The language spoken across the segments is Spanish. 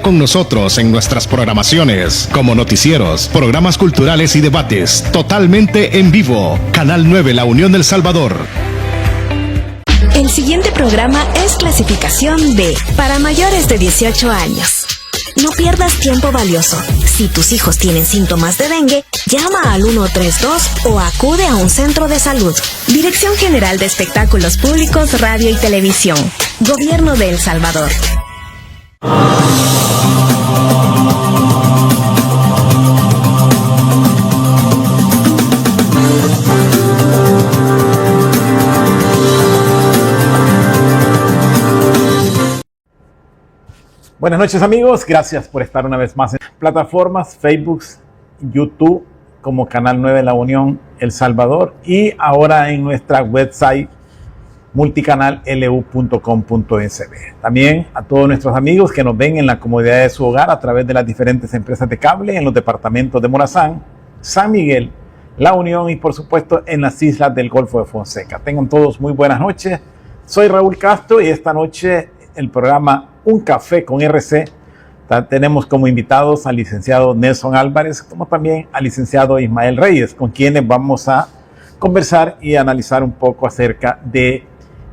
Con nosotros en nuestras programaciones, como noticieros, programas culturales y debates, totalmente en vivo. Canal 9, La Unión del Salvador. El siguiente programa es clasificación D, para mayores de 18 años. No pierdas tiempo valioso. Si tus hijos tienen síntomas de dengue, llama al 132 o acude a un centro de salud. Dirección General de Espectáculos Públicos, Radio y Televisión. Gobierno de El Salvador. Buenas noches amigos, gracias por estar una vez más en plataformas Facebook, YouTube como Canal 9 La Unión El Salvador y ahora en nuestra website multicanallu.com.sb. También a todos nuestros amigos que nos ven en la comodidad de su hogar a través de las diferentes empresas de cable en los departamentos de Morazán, San Miguel, La Unión y por supuesto en las islas del Golfo de Fonseca. Tengan todos muy buenas noches. Soy Raúl Castro y esta noche el programa Un Café con RC tenemos como invitados al licenciado Nelson Álvarez como también al licenciado Ismael Reyes, con quienes vamos a conversar y analizar un poco acerca de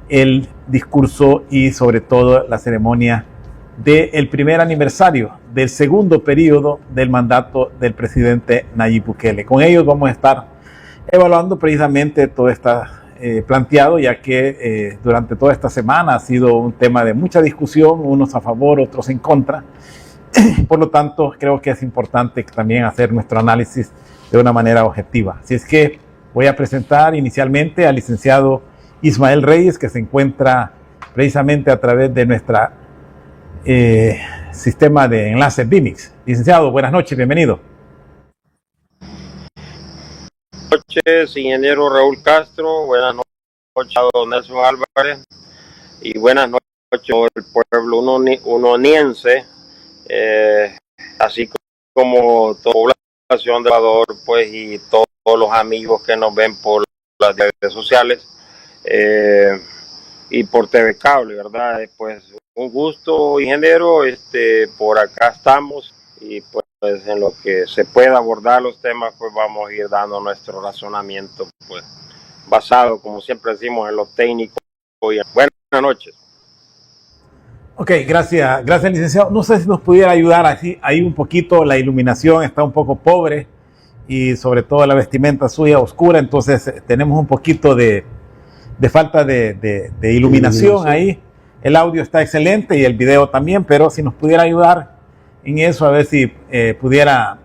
el discurso y sobre todo la ceremonia del primer aniversario del segundo periodo del mandato del presidente Nayib Bukele. Con ellos vamos a estar evaluando precisamente todo esto planteado, ya que durante toda esta semana ha sido un tema de mucha discusión, unos a favor, otros en contra. Por lo tanto, creo que es importante también hacer nuestro análisis de una manera objetiva. Así es que voy a presentar inicialmente al licenciado Ismael Reyes, que se encuentra precisamente a través de nuestra sistema de enlaces Vimix. Licenciado, buenas noches, bienvenido. Buenas noches, ingeniero Raúl Castro, buenas noches a don Nelson Álvarez y buenas noches al pueblo unoniense, así como toda la población de Ecuador, pues, y todos los amigos que nos ven por las redes sociales y por TV Cable, ¿verdad? Pues un gusto, ingeniero, por acá estamos y pues en lo que se pueda abordar los temas, pues vamos a ir dando nuestro razonamiento, pues basado, como siempre decimos, en lo técnico. Y buenas noches. Ok, gracias licenciado. No sé si nos pudiera ayudar ahí un poquito, la iluminación está un poco pobre y sobre todo la vestimenta suya oscura, entonces tenemos un poquito de falta de iluminación ahí. El audio está excelente y el video también, pero si nos pudiera ayudar en eso, a ver si pudiera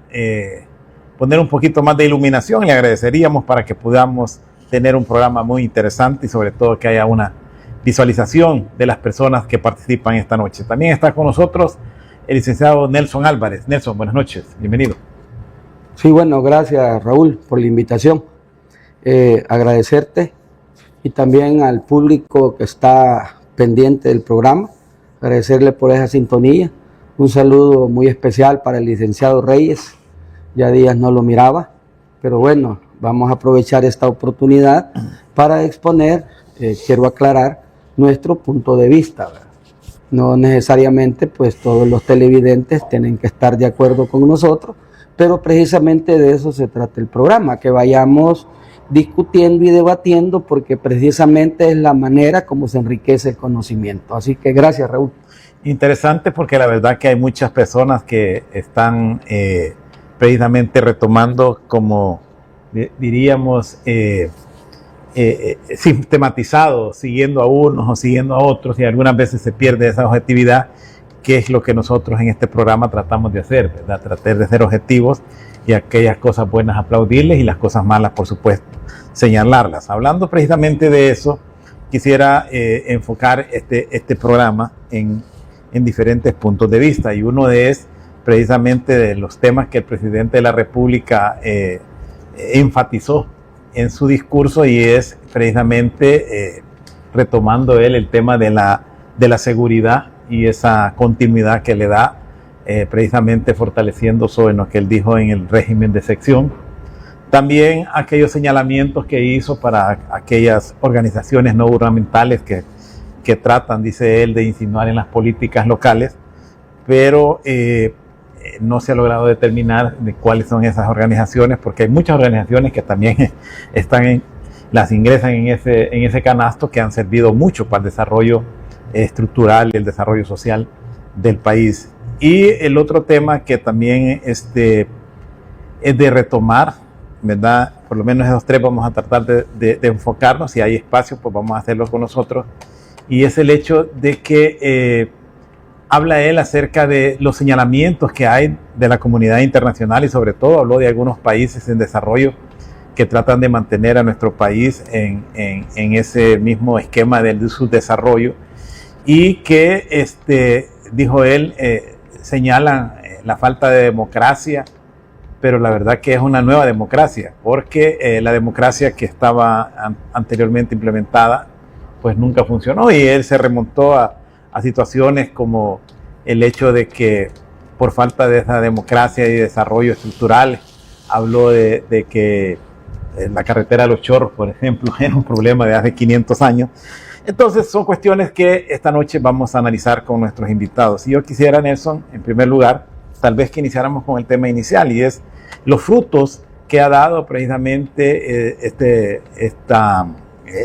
poner un poquito más de iluminación, le agradeceríamos para que podamos tener un programa muy interesante y sobre todo que haya una visualización de las personas que participan esta noche. También está con nosotros el licenciado Nelson Álvarez. Nelson, buenas noches, bienvenido. Sí, bueno, gracias Raúl por la invitación. Agradecerte y también al público que está pendiente del programa, agradecerle por esa sintonía. Un saludo muy especial para el licenciado Reyes, ya días no lo miraba, pero bueno, vamos a aprovechar esta oportunidad para exponer, quiero aclarar, nuestro punto de vista, ¿verdad? No necesariamente pues todos los televidentes tienen que estar de acuerdo con nosotros, pero precisamente de eso se trata el programa, que vayamos discutiendo y debatiendo, porque precisamente es la manera como se enriquece el conocimiento. Así que gracias, Raúl. Interesante, porque la verdad que hay muchas personas que están precisamente retomando, como diríamos, sistematizado, siguiendo a unos o siguiendo a otros, y algunas veces se pierde esa objetividad, que es lo que nosotros en este programa tratamos de hacer, ¿verdad? Tratar de ser objetivos y aquellas cosas buenas aplaudirles y las cosas malas, por supuesto, señalarlas. Hablando precisamente de eso, quisiera enfocar este programa en diferentes puntos de vista, y uno es precisamente de los temas que el presidente de la República enfatizó en su discurso, y es precisamente retomando él el tema de la seguridad y esa continuidad que le da, precisamente fortaleciendo sobre lo que él dijo en el régimen de excepción. También aquellos señalamientos que hizo para aquellas organizaciones no gubernamentales que tratan, dice él, de insinuar en las políticas locales, pero no se ha logrado determinar de cuáles son esas organizaciones, porque hay muchas organizaciones que también las ingresan en ese canasto, que han servido mucho para el desarrollo estructural y el desarrollo social del país. Y el otro tema que también es de retomar, ¿verdad? Por lo menos esos tres vamos a tratar de enfocarnos. Si hay espacio, pues vamos a hacerlo con nosotros. Y es el hecho de que habla él acerca de los señalamientos que hay de la comunidad internacional, y sobre todo habló de algunos países en desarrollo que tratan de mantener a nuestro país en ese mismo esquema del subdesarrollo, y que, dijo él, señalan la falta de democracia, pero la verdad que es una nueva democracia, porque la democracia que estaba anteriormente implementada pues nunca funcionó, y él se remontó a situaciones como el hecho de que por falta de esa democracia y desarrollo estructural, habló de que la carretera de los Chorros, por ejemplo, era un problema de hace 500 años. Entonces son cuestiones que esta noche vamos a analizar con nuestros invitados. Y yo quisiera, Nelson, en primer lugar, tal vez que iniciáramos con el tema inicial, y es los frutos que ha dado precisamente esta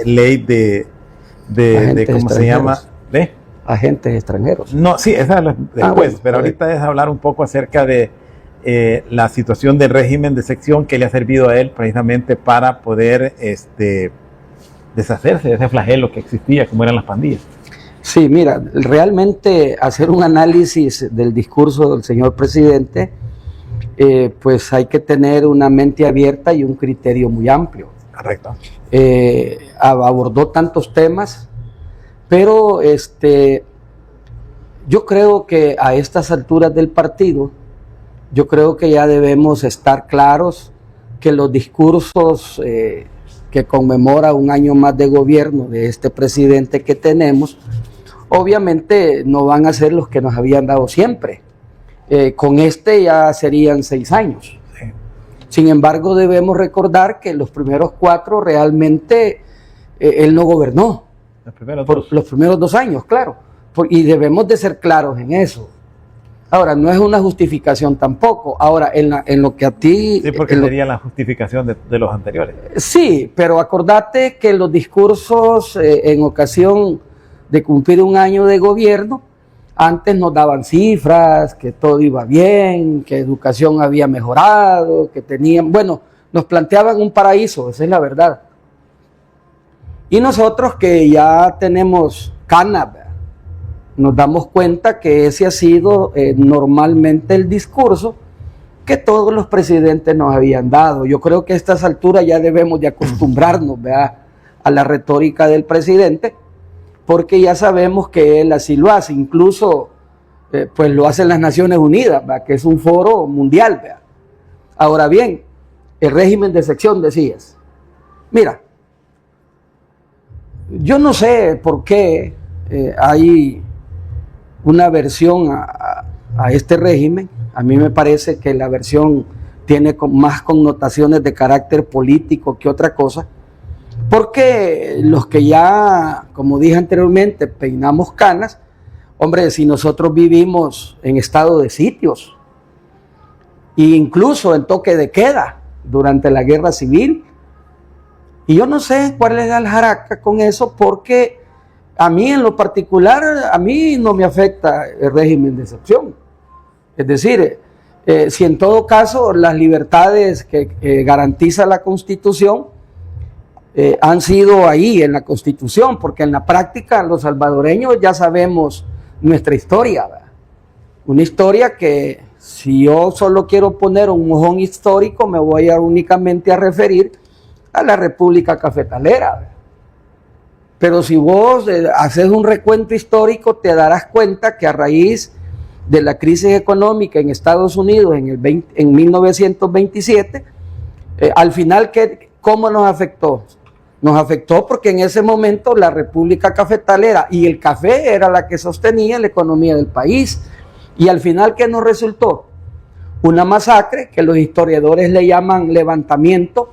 ley de ¿cómo se llama? ¿De? Agentes extranjeros. No, sí, esa es después, bueno, pero ahorita es hablar un poco acerca de la situación del régimen de sección que le ha servido a él precisamente para poder deshacerse de ese flagelo que existía, como eran las pandillas. Sí, mira, realmente hacer un análisis del discurso del señor presidente, pues hay que tener una mente abierta y un criterio muy amplio. Correcto. Abordó tantos temas, pero yo creo que a estas alturas del partido, yo creo que ya debemos estar claros que los discursos que conmemora un año más de gobierno de este presidente que tenemos, obviamente no van a ser los que nos habían dado siempre. Con ya serían 6 años. Sí. Sin embargo, debemos recordar que los primeros 4 realmente él no gobernó. Los primeros 2 años, claro. Y debemos de ser claros en eso. Ahora, no es una justificación tampoco. Ahora, en lo que a ti... Sí, porque sería la justificación de los anteriores. Sí, pero acordate que los discursos en ocasión de cumplir un año de gobierno, antes nos daban cifras, que todo iba bien, que educación había mejorado, que tenían... Bueno, nos planteaban un paraíso, esa es la verdad. Y nosotros que ya tenemos canas, nos damos cuenta que ese ha sido normalmente el discurso que todos los presidentes nos habían dado. Yo creo que a estas alturas ya debemos de acostumbrarnos, ¿verdad?, a la retórica del presidente, porque ya sabemos que él así lo hace. Incluso pues lo hacen las Naciones Unidas, ¿verdad?, que es un foro mundial, ¿verdad? Ahora bien, el régimen de sección, decías. Mira, yo no sé por qué hay una aversión a este régimen. A mí me parece que la aversión tiene más connotaciones de carácter político que otra cosa, porque los que ya, como dije anteriormente, peinamos canas, hombre, si nosotros vivimos en estado de sitios, e incluso en toque de queda durante la guerra civil, y yo no sé cuál es la jaraca con eso, porque a mí en lo particular, a mí no me afecta el régimen de excepción. Es decir, si en todo caso las libertades que garantiza la Constitución han sido ahí en la Constitución, porque en la práctica los salvadoreños ya sabemos nuestra historia, ¿verdad? Una historia que si yo solo quiero poner un mojón histórico, me voy a únicamente a referir a la República Cafetalera, ¿verdad? Pero si vos haces un recuento histórico, te darás cuenta que a raíz de la crisis económica en Estados Unidos en 1927, al final, ¿cómo nos afectó? Nos afectó porque en ese momento la República Cafetalera y el café era la que sostenía la economía del país. Y al final, ¿qué nos resultó? Una masacre que los historiadores le llaman levantamiento.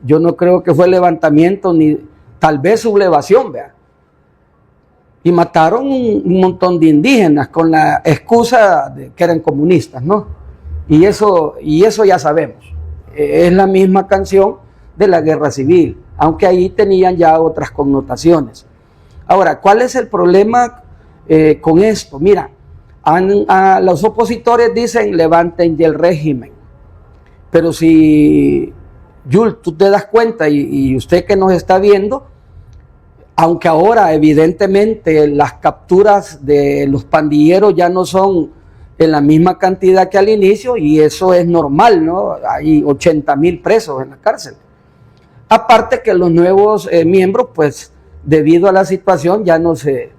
Yo no creo que fue levantamiento ni tal vez sublevación, vea. y mataron un montón de indígenas con la excusa de que eran comunistas, ¿no? Y eso ya sabemos. Es la misma canción de la guerra civil, aunque ahí tenían ya otras connotaciones. Ahora, ¿cuál es el problema con esto? Mira, los opositores dicen levanten ya el régimen, pero si, Yul, tú te das cuenta y usted que nos está viendo, aunque ahora evidentemente las capturas de los pandilleros ya no son en la misma cantidad que al inicio, y eso es normal, ¿no? Hay 80,000 presos en la cárcel. Aparte que los nuevos miembros, pues debido a la situación ya no se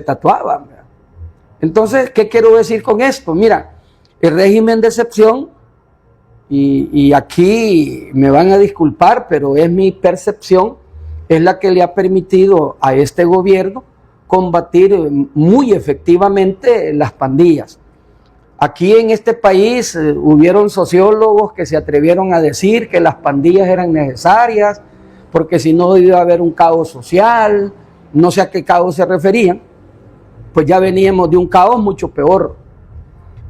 tatuaban, ¿verdad? Entonces, ¿qué quiero decir con esto? Mira, el régimen de excepción, y aquí me van a disculpar, pero es mi percepción, es la que le ha permitido a este gobierno combatir muy efectivamente las pandillas. Aquí en este país hubieron sociólogos que se atrevieron a decir que las pandillas eran necesarias, porque si no iba a haber un caos social, no sé a qué caos se referían, pues ya veníamos de un caos mucho peor.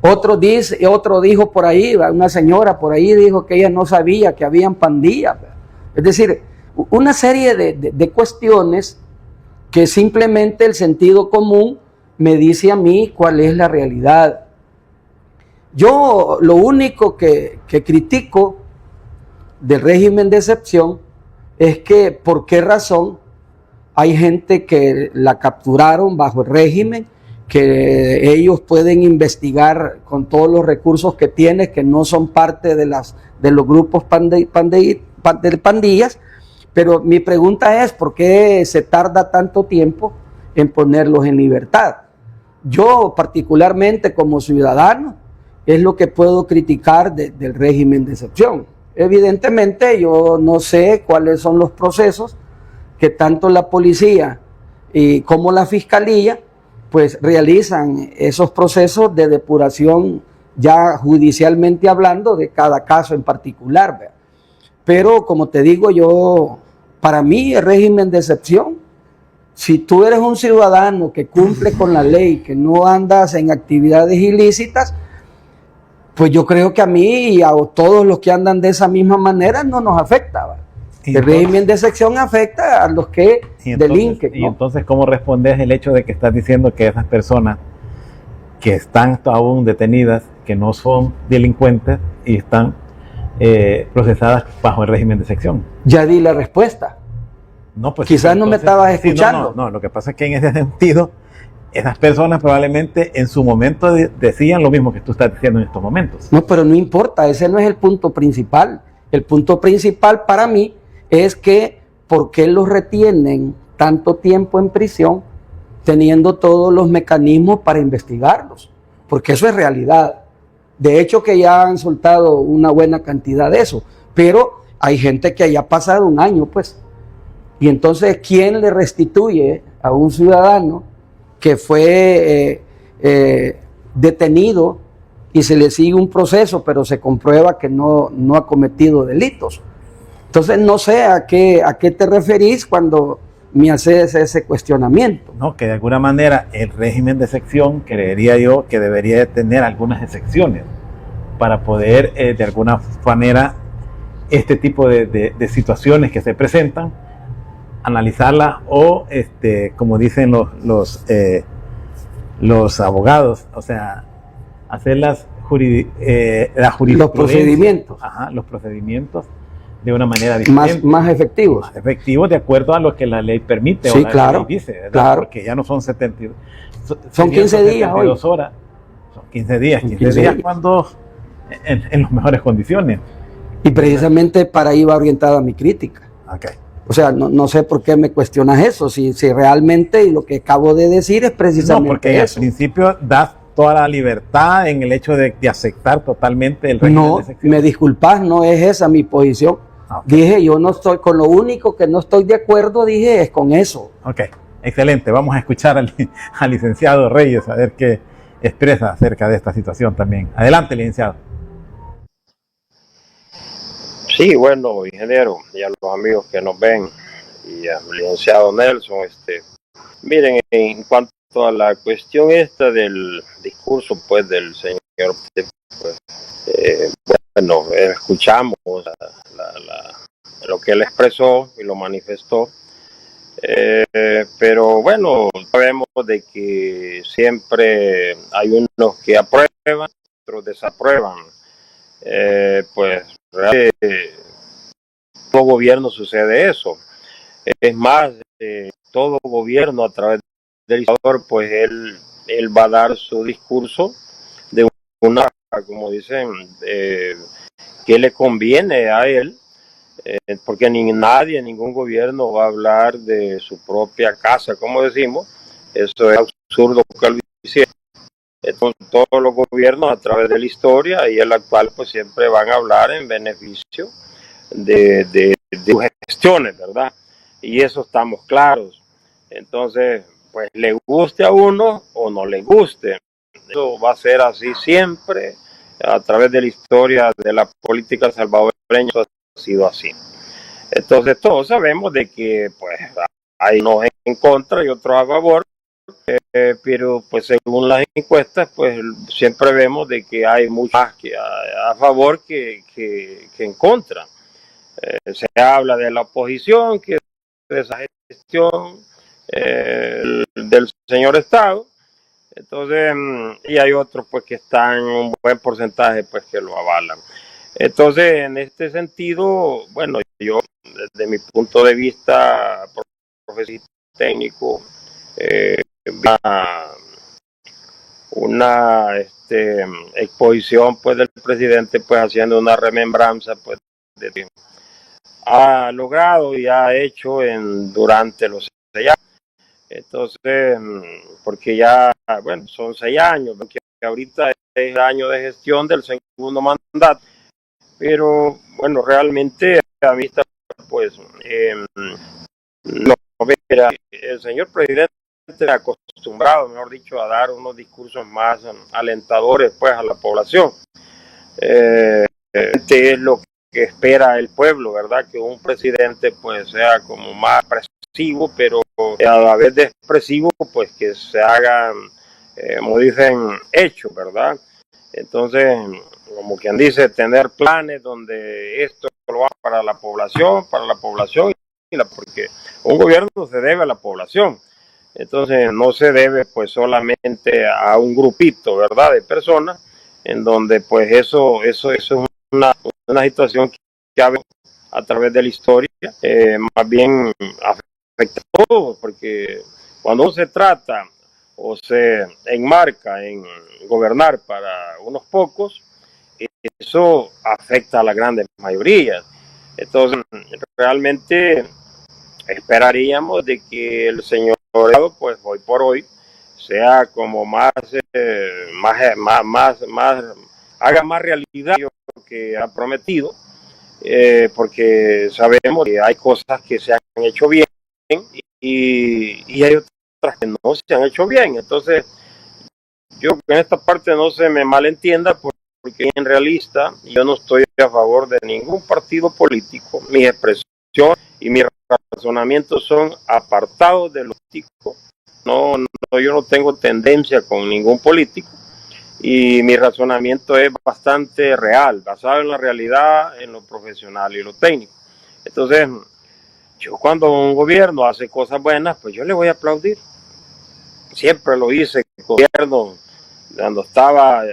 Otro dijo por ahí, una señora por ahí dijo que ella no sabía que habían pandillas. Es decir, una serie de cuestiones que simplemente el sentido común me dice a mí cuál es la realidad. Yo lo único que critico del régimen de excepción es que por qué razón hay gente que la capturaron bajo el régimen, que ellos pueden investigar con todos los recursos que tienen, que no son parte de los grupos pandillas, pero mi pregunta es, ¿por qué se tarda tanto tiempo en ponerlos en libertad? Yo particularmente como ciudadano es lo que puedo criticar del régimen de excepción. Evidentemente yo no sé cuáles son los procesos que tanto la policía como la fiscalía pues realizan esos procesos de depuración ya judicialmente hablando de cada caso en particular, ¿verdad? Pero como te digo yo, para mí el régimen de excepción, si tú eres un ciudadano que cumple con la ley, que no andas en actividades ilícitas, pues yo creo que a mí y a todos los que andan de esa misma manera no nos afecta, ¿verdad? El régimen de excepción afecta a los que delinquen, ¿no? Y entonces, ¿cómo respondes el hecho de que estás diciendo que esas personas que están aún detenidas, que no son delincuentes y están procesadas bajo el régimen de excepción? Ya di la respuesta. No, pues quizás no me estabas escuchando. No, lo que pasa es que en ese sentido, esas personas probablemente en su momento decían lo mismo que tú estás diciendo en estos momentos. No, pero no importa, ese no es el punto principal. El punto principal para mí es que ¿por qué los retienen tanto tiempo en prisión teniendo todos los mecanismos para investigarlos? Porque eso es realidad. De hecho que ya han soltado una buena cantidad de eso, pero hay gente que ya ha pasado un año, pues. Y entonces, ¿quién le restituye a un ciudadano que fue detenido y se le sigue un proceso, pero se comprueba que no ha cometido delitos? Entonces, no sé a qué te referís cuando me haces ese cuestionamiento. No, que de alguna manera el régimen de excepción, creería yo, que debería de tener algunas excepciones para poder, de alguna manera, este tipo de situaciones que se presentan, analizarlas o, como dicen los abogados, o sea, hacer la jurisprudencia, los procedimientos. Ajá, los procedimientos de una manera diferente. Más efectivos. Más efectivos de acuerdo a lo que la ley permite, sí, o la claro, ley dice, ¿verdad? Claro. Porque ya no son 72. Son 15 días hoy. Horas. Son 15 días. 15 días cuando en las mejores condiciones. Y precisamente para ahí va orientada mi crítica. Okay. O sea, no sé por qué me cuestionas eso, si realmente lo que acabo de decir es precisamente no, porque eso. Al principio das toda la libertad en el hecho de aceptar totalmente el régimen de excepción. Me disculpas, no es esa mi posición. Okay. Dije, yo no estoy, con lo único que no estoy de acuerdo, dije, es con eso. Ok, excelente. Vamos a escuchar al licenciado Reyes a ver qué expresa acerca de esta situación también. Adelante, licenciado. Sí, bueno, ingeniero, y a los amigos que nos ven, y al licenciado Nelson. Miren, en cuanto a la cuestión esta del discurso pues del señor, pues, bueno, escuchamos lo que él expresó y lo manifestó, pero bueno, sabemos de que siempre hay unos que aprueban, otros desaprueban. Pues realmente todo gobierno sucede eso. Es más, todo gobierno a través del dictador, pues él va a dar su discurso de una, como dicen, que le conviene a él, porque ningún gobierno va a hablar de su propia casa, como decimos. Eso es absurdo que lo hiciera. Entonces, todos los gobiernos a través de la historia y el actual, pues siempre van a hablar en beneficio de sus gestiones, ¿verdad? Y eso estamos claros. Entonces, pues le guste a uno o no le guste. Eso va a ser así siempre a través de la historia de la política salvadoreña. Eso ha sido así. Entonces, todos sabemos de que pues hay unos en contra y otros a favor. Pero pues según las encuestas pues siempre vemos de que hay mucho más que a favor que en contra. Se habla de la oposición, que de esa gestión del señor Estado. Entonces, y hay otros pues que están en un buen porcentaje pues que lo avalan. Entonces, en este sentido, bueno, yo desde mi punto de vista profesional técnico, una exposición pues del presidente pues haciendo una remembranza pues de que ha logrado y ha hecho durante los 6 años. Entonces, porque ya, bueno, son 6 años, porque ahorita es el año de gestión del segundo mandato, pero bueno, realmente a mí está pues no ver el señor presidente acostumbrado, mejor dicho, a dar unos discursos más alentadores pues a la población. Es lo que espera el pueblo, ¿verdad? Que un presidente pues sea como más expresivo, pero a la vez de expresivo pues que se hagan, como dicen, hechos, ¿verdad? Entonces, como quien dice, tener planes donde esto lo va para la población, porque un gobierno se debe a la población. Entonces no se debe pues solamente a un grupito, ¿verdad?, de personas, en donde pues eso es una situación que a través de la historia, más bien afecta a todos, porque cuando se trata o se enmarca en gobernar para unos pocos, eso afecta a la gran mayoría. Entonces realmente esperaríamos de que el señor pues hoy por hoy sea como haga más realidad lo que ha prometido, porque sabemos que hay cosas que se han hecho bien y hay otras que no se han hecho bien. Entonces yo en esta parte no se me malentienda, porque en realista yo no estoy a favor de ningún partido político. Mi expresión y mis razonamientos son apartados de los políticos. Yo no tengo tendencia con ningún político y mi razonamiento es bastante real, basado en la realidad, en lo profesional y lo técnico. Entonces, yo cuando un gobierno hace cosas buenas, pues yo le voy a aplaudir. Siempre lo hice, el gobierno, cuando estaba,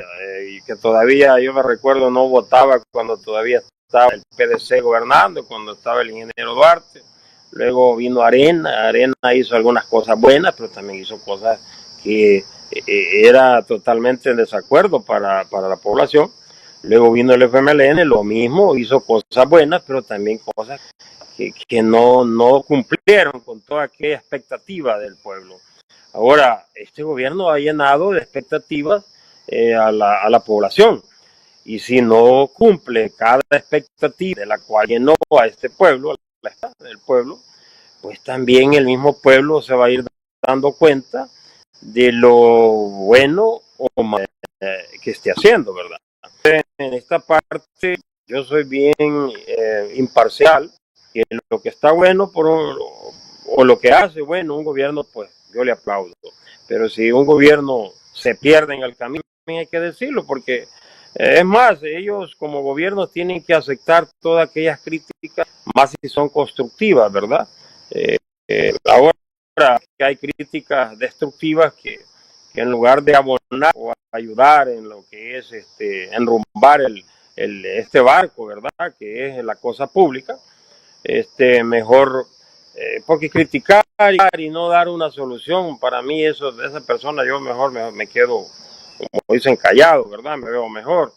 y que todavía yo me recuerdo, no votaba cuando todavía estaba el PDC gobernando, cuando estaba el ingeniero Duarte. Luego vino Arena hizo algunas cosas buenas, pero también hizo cosas que era totalmente en desacuerdo para la población. Luego vino el FMLN, lo mismo, hizo cosas buenas, pero también cosas que no cumplieron con toda aquella expectativa del pueblo. Ahora, este gobierno ha llenado de expectativas a la población, y si no cumple cada expectativa de la cual llenó a este pueblo, del pueblo, pues también el mismo pueblo se va a ir dando cuenta de lo bueno o mal que esté haciendo, ¿verdad? En esta parte yo soy bien imparcial, que lo que está bueno o lo que hace bueno un gobierno, pues yo le aplaudo. Pero si un gobierno se pierde en el camino, hay que decirlo, porque es más, ellos como gobierno tienen que aceptar todas aquellas críticas, más si son constructivas, ¿verdad? Ahora que hay críticas destructivas que en lugar de abonar o ayudar en lo que es enrumbar este barco, ¿verdad? Que es la cosa pública, mejor, porque criticar y no dar una solución, para mí esa persona yo mejor me quedo, como dicen, callado, ¿verdad? Me veo mejor.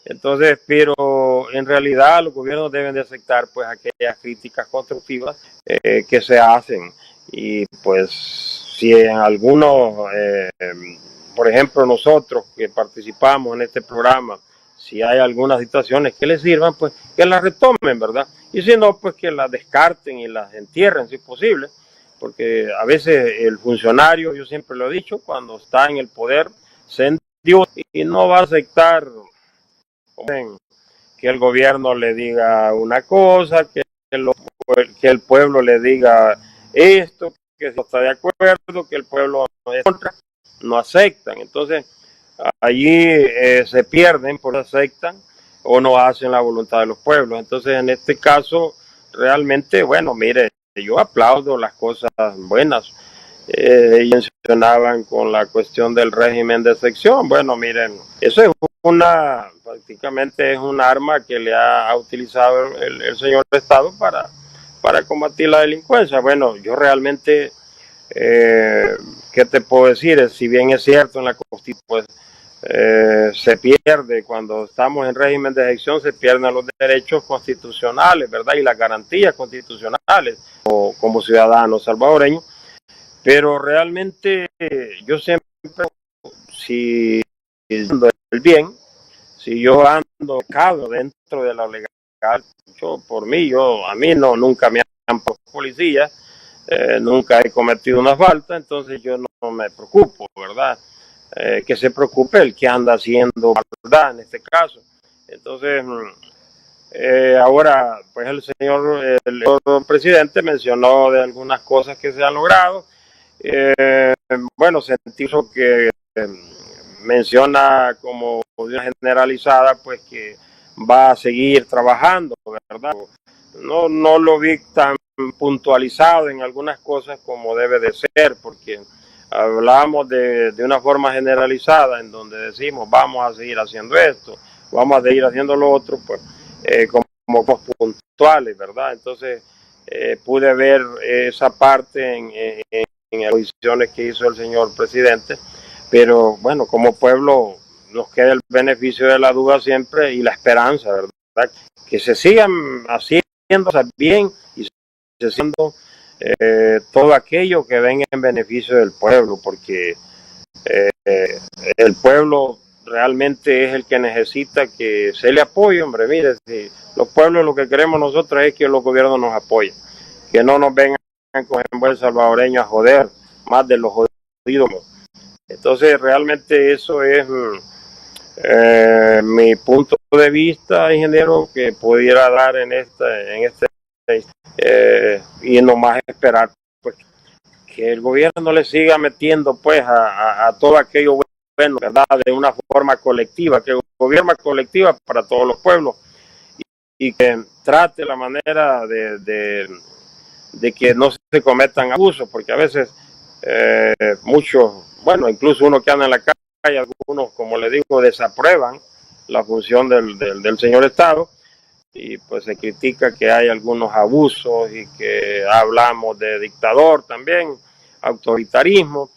Entonces, pero en realidad los gobiernos deben de aceptar pues aquellas críticas constructivas que se hacen, y pues si en algunos, por ejemplo nosotros que participamos en este programa, si hay algunas situaciones que les sirvan, pues que las retomen, ¿verdad? Y si no, pues que las descarten y las entierren si es posible, porque a veces el funcionario, yo siempre lo he dicho, cuando está en el poder, se endió y no va a aceptar que el gobierno le diga una cosa, que el pueblo le diga esto, que no está de acuerdo, que el pueblo no es contra, no aceptan. Entonces, allí se pierden porque no aceptan o no hacen la voluntad de los pueblos. Entonces, en este caso, realmente, bueno, mire, yo aplaudo las cosas buenas. Ellos mencionaban con la cuestión del régimen de excepción. Bueno, miren, eso es prácticamente es un arma que le ha utilizado el señor Estado para combatir la delincuencia. Bueno, yo realmente, ¿qué te puedo decir? Si bien es cierto en la Constitución, pues se pierde, cuando estamos en régimen de excepción, se pierden los derechos constitucionales, ¿verdad? Y las garantías constitucionales como ciudadanos salvadoreños. Pero realmente yo siempre, si ando el bien, si yo ando dentro de lo legal, a mí nunca me han puesto policías, nunca he cometido una falta, entonces yo no me preocupo, ¿verdad? Que se preocupe el que anda haciendo maldad en este caso. Entonces, ahora, pues el señor presidente mencionó de algunas cosas que se han logrado. Bueno, sentido que menciona como una generalizada, pues que va a seguir trabajando, ¿verdad? No lo vi tan puntualizado en algunas cosas como debe de ser, porque hablamos de una forma generalizada en donde decimos vamos a seguir haciendo esto, vamos a seguir haciendo lo otro, pues como puntuales, ¿verdad? Entonces pude ver esa parte en las posiciones que hizo el señor presidente, pero bueno, como pueblo nos queda el beneficio de la duda siempre y la esperanza, ¿verdad? Que se sigan haciendo bien y se haciendo todo aquello que venga en beneficio del pueblo, porque el pueblo realmente es el que necesita que se le apoye, hombre. Mire, si los pueblos lo que queremos nosotros es que los gobiernos nos apoyen, que no nos vengan con el buen salvadoreño a joder más de los jodidos. Entonces realmente eso es mi punto de vista, ingeniero, que pudiera dar en este y nomás esperar pues que el gobierno le siga metiendo pues a todo aquello bueno, ¿verdad? De una forma colectiva, que gobierna colectiva para todos los pueblos y que trate la manera de que no se cometan abusos, porque a veces muchos, bueno, incluso uno que anda en la calle, algunos, como le digo, desaprueban la función del señor Estado, y pues se critica que hay algunos abusos y que hablamos de dictador también, autoritarismo,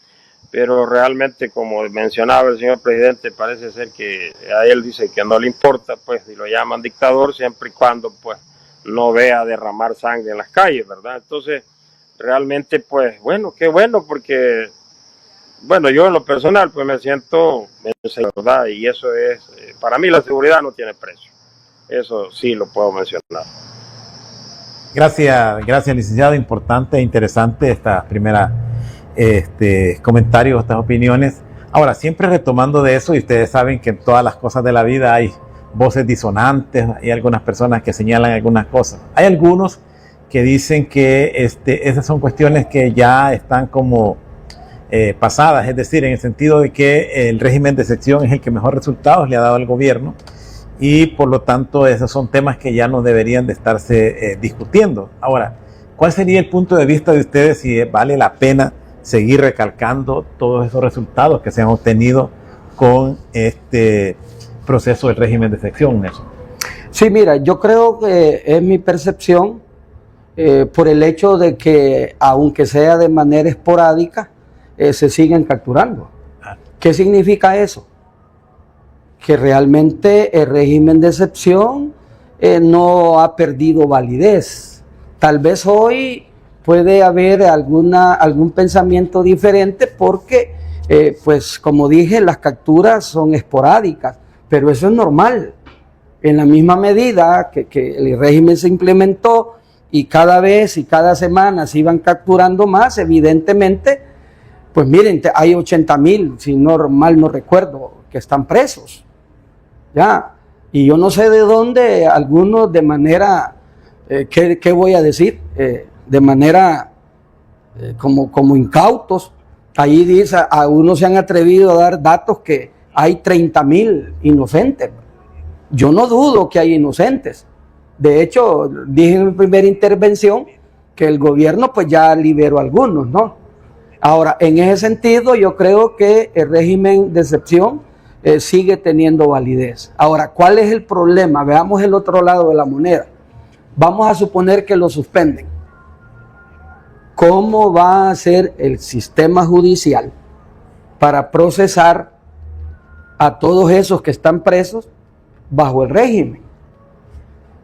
pero realmente, como mencionaba el señor presidente, parece ser que a él dice que no le importa, pues, si lo llaman dictador, siempre y cuando, pues, no vea derramar sangre en las calles, ¿verdad? Entonces, realmente, pues, bueno, qué bueno, porque, bueno, yo en lo personal, pues, me siento en seguridad, y eso es, para mí la seguridad no tiene precio. Eso sí lo puedo mencionar. Gracias, licenciado. Importante e interesante esta primera comentarios, estas opiniones. Ahora, siempre retomando de eso, y ustedes saben que en todas las cosas de la vida hay voces disonantes, hay algunas personas que señalan algunas cosas. Hay algunos que dicen que esas son cuestiones que ya están como pasadas, es decir, en el sentido de que el régimen de excepción es el que mejor resultados le ha dado al gobierno y por lo tanto esos son temas que ya no deberían de estarse discutiendo. Ahora, ¿cuál sería el punto de vista de ustedes si vale la pena seguir recalcando todos esos resultados que se han obtenido con este proceso del régimen de excepción, Nelson? Sí, mira, yo creo que es mi percepción por el hecho de que, aunque sea de manera esporádica, se siguen capturando. ¿Qué significa eso? Que realmente el régimen de excepción no ha perdido validez. Tal vez hoy puede haber algún pensamiento diferente porque, pues como dije, las capturas son esporádicas, pero eso es normal. En la misma medida que el régimen se implementó y cada vez y cada semana se iban capturando más, evidentemente, pues miren, hay 80,000, si mal no recuerdo, que están presos. Ya, y yo no sé de dónde algunos de manera, ¿qué voy a decir? De manera como incautos, ahí dice, a unos se han atrevido a dar datos que hay 30,000 inocentes. Yo no dudo que hay inocentes. De hecho, dije en mi primera intervención que el gobierno pues ya liberó a algunos, ¿no? Ahora, en ese sentido, yo creo que el régimen de excepción sigue teniendo validez. Ahora, ¿cuál es el problema? Veamos el otro lado de la moneda. Vamos a suponer que lo suspenden. ¿Cómo va a ser el sistema judicial para procesar a todos esos que están presos bajo el régimen?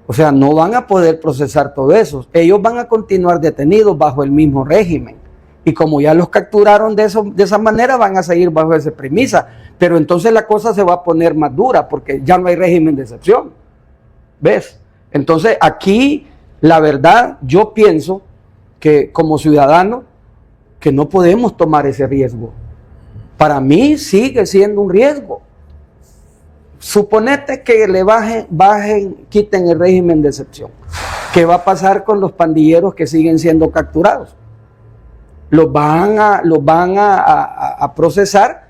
O sea, no van a poder procesar todo eso. Ellos van a continuar detenidos bajo el mismo régimen. Y como ya los capturaron de esa manera, van a seguir bajo esa premisa. Pero entonces la cosa se va a poner más dura porque ya no hay régimen de excepción. ¿Ves? Entonces aquí, la verdad, yo pienso que como ciudadano, que no podemos tomar ese riesgo. Para mí sigue siendo un riesgo. Suponete que le quiten el régimen de excepción. ¿Qué va a pasar con los pandilleros que siguen siendo capturados? Los van a procesar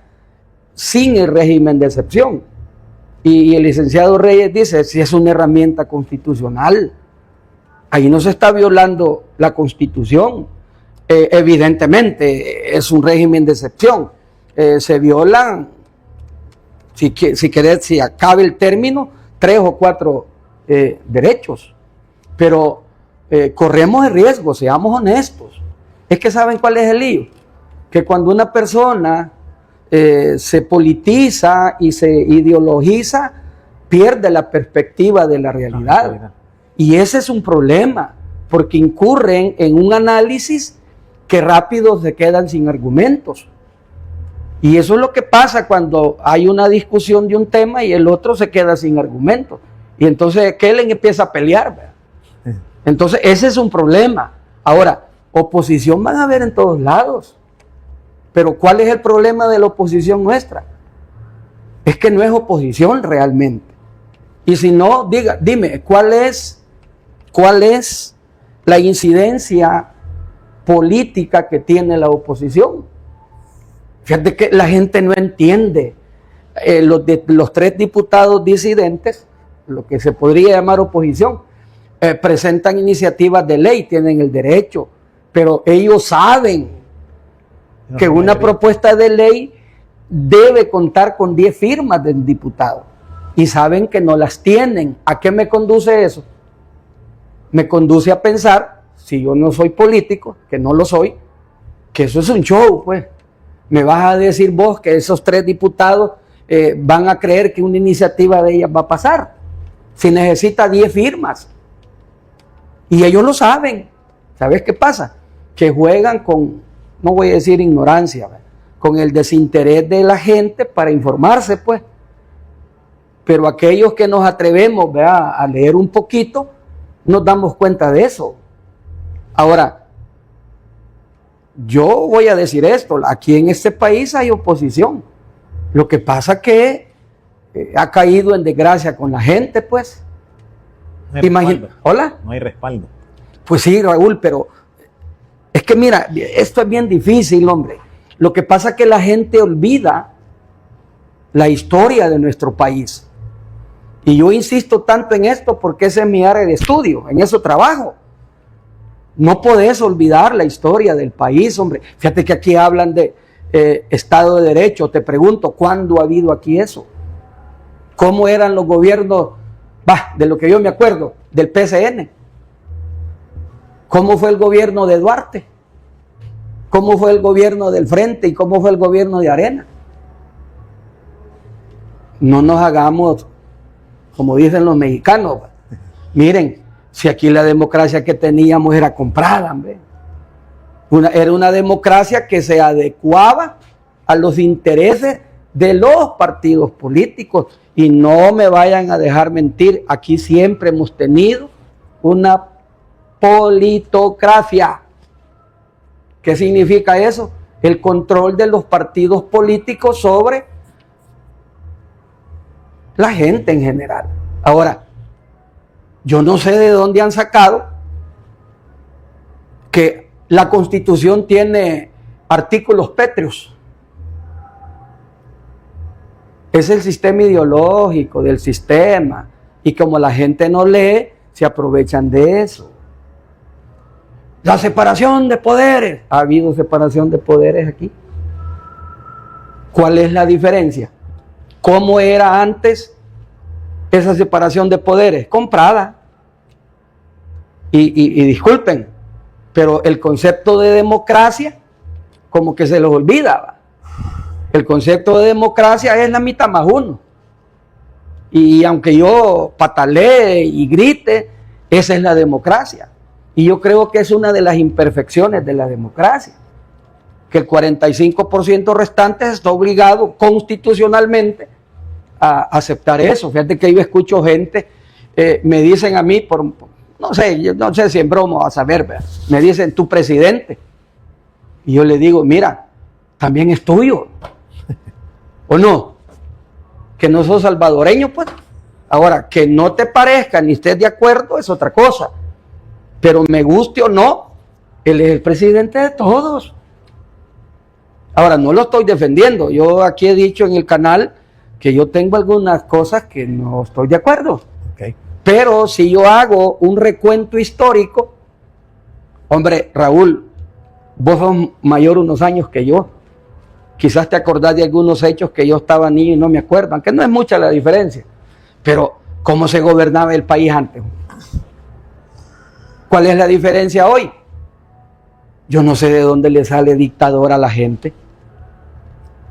sin el régimen de excepción. Y el licenciado Reyes dice, si es una herramienta constitucional, ahí no se está violando la Constitución. Evidentemente es un régimen de excepción. Se violan, si acabe el término, 3 o 4 derechos. Pero corremos el riesgo, seamos honestos. Es que ¿saben cuál es el lío? Que cuando una persona se politiza y se ideologiza, pierde la perspectiva de la realidad. Y ese es un problema, porque incurren en un análisis que rápido se quedan sin argumentos. Y eso es lo que pasa cuando hay una discusión de un tema y el otro se queda sin argumentos. Y entonces Kellen empieza a pelear, ¿verdad? Entonces ese es un problema. Ahora, oposición van a haber en todos lados. Pero ¿cuál es el problema de la oposición nuestra? Es que no es oposición realmente. Y si no, dime, ¿cuál es la incidencia política que tiene la oposición? Fíjate que la gente no entiende. Los 3 diputados disidentes, lo que se podría llamar oposición, presentan iniciativas de ley, tienen el derecho, pero ellos saben que una propuesta de ley debe contar con 10 firmas del diputado y saben que no las tienen. ¿A qué me conduce eso? Me conduce a pensar, si yo no soy político, que no lo soy, que eso es un show, pues. Me vas a decir vos que esos 3 diputados van a creer que una iniciativa de ellas va a pasar. Si necesita 10 firmas. Y ellos lo saben. ¿Sabes qué pasa? Que juegan con, no voy a decir ignorancia, ¿verdad?, con el desinterés de la gente para informarse, pues. Pero aquellos que nos atrevemos, ¿verdad?, a leer un poquito, nos damos cuenta de eso. Ahora, yo voy a decir esto, aquí en este país hay oposición. Lo que pasa es que ha caído en desgracia con la gente, pues. No hay respaldo. ¿Hola? No hay respaldo. Pues sí, Raúl, pero es que mira, esto es bien difícil, hombre. Lo que pasa es que la gente olvida la historia de nuestro país. Y yo insisto tanto en esto porque ese es mi área de estudio, en eso trabajo. No podés olvidar la historia del país, hombre. Fíjate que aquí hablan de Estado de Derecho. Te pregunto, ¿cuándo ha habido aquí eso? ¿Cómo eran los gobiernos? De lo que yo me acuerdo, del PCN. ¿Cómo fue el gobierno de Duarte? ¿Cómo fue el gobierno del Frente? ¿Y cómo fue el gobierno de Arena? No nos hagamos, como dicen los mexicanos. Miren, si aquí la democracia que teníamos era comprada, hombre. Era una democracia que se adecuaba a los intereses de los partidos políticos. Y no me vayan a dejar mentir, aquí siempre hemos tenido una politocracia. ¿Qué significa eso? El control de los partidos políticos sobre la gente en general. Ahora, yo no sé de dónde han sacado que la Constitución tiene artículos pétreos. Es el sistema ideológico del sistema. Y como la gente no lee, se aprovechan de eso. La separación de poderes. ¿Ha habido separación de poderes aquí? ¿Cuál es la diferencia? ¿Cómo era antes esa separación de poderes? Comprada. Y disculpen, pero el concepto de democracia como que se los olvida. El concepto de democracia es la mitad más uno. Y aunque yo patalee y grite, esa es la democracia. Y yo creo que es una de las imperfecciones de la democracia, que el 45% restante está obligado constitucionalmente a aceptar eso. Fíjate que yo escucho gente, me dicen a mí, no sé si en broma a saber, ¿verdad? Me dicen, tu presidente. Y yo le digo, mira, también es tuyo. ¿O no? Que no sos salvadoreño, pues. Ahora, que no te parezca ni estés de acuerdo es otra cosa. Pero me guste o no, él es el presidente de todos. Ahora, no lo estoy defendiendo. Yo aquí he dicho en el canal que yo tengo algunas cosas que no estoy de acuerdo. Okay. Pero si yo hago un recuento histórico, hombre, Raúl, vos sos mayor unos años que yo. Quizás te acordás de algunos hechos que yo estaba niño y no me acuerdo, aunque no es mucha la diferencia. Pero, ¿cómo se gobernaba el país antes? ¿Cuál es la diferencia hoy? Yo no sé de dónde le sale dictador a la gente.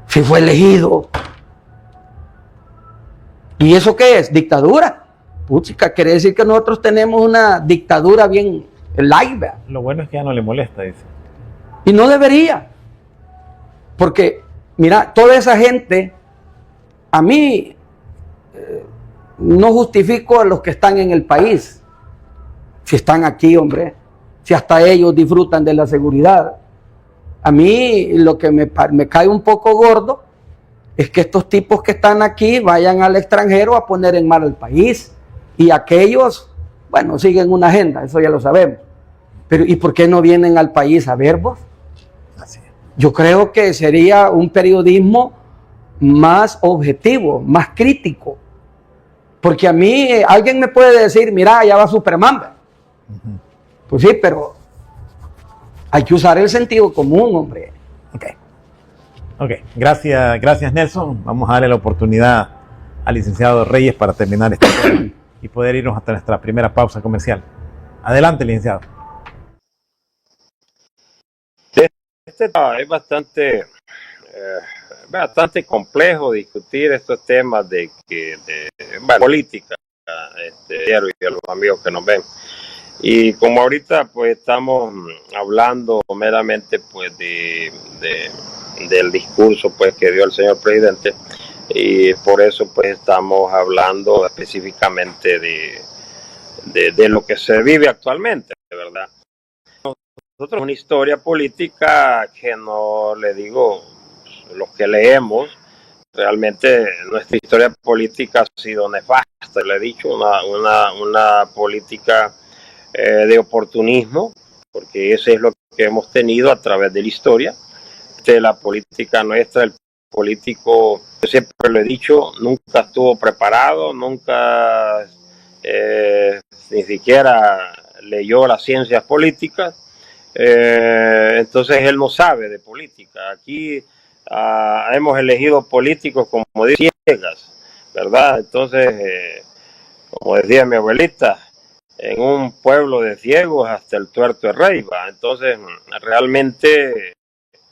Si fue elegido. ¿Y eso qué es? Dictadura. Puchica, quiere decir que nosotros tenemos una dictadura bien light. Lo bueno es que ya no le molesta, dice. Y no debería. Porque, mira, toda esa gente, a mí no justifico a los que están en el país. Si están aquí, hombre, si hasta ellos disfrutan de la seguridad. A mí lo que me cae un poco gordo es que estos tipos que están aquí vayan al extranjero a poner en mal al país. Y aquellos, bueno, siguen una agenda, eso ya lo sabemos. Pero ¿y por qué no vienen al país a ver vos? Yo creo que sería un periodismo más objetivo, más crítico. Porque a mí alguien me puede decir, mira, allá va Superman. Pues sí, pero hay que usar el sentido común, hombre. Ok, gracias Nelson. Vamos a darle la oportunidad al licenciado Reyes para terminar este tema y poder irnos hasta nuestra primera pausa comercial. Adelante, licenciado. Este tema es bastante complejo discutir estos temas de política, y a los amigos que nos ven. Y como ahorita pues estamos hablando meramente pues del discurso pues que dio el señor presidente, y por eso pues estamos hablando específicamente de lo que se vive actualmente, ¿verdad? Nosotros una historia política que no le digo, los que leemos, realmente nuestra historia política ha sido nefasta, le he dicho, una política de oportunismo, porque ese es lo que hemos tenido a través de la historia, de la política nuestra. El político, siempre lo he dicho, nunca estuvo preparado, nunca ni siquiera leyó las ciencias políticas, entonces él no sabe de política. Aquí hemos elegido políticos, como dicen, ciegas, ¿verdad? Entonces, como decía mi abuelita, en un pueblo de ciegos hasta el tuerto es rey, ¿va? Entonces, realmente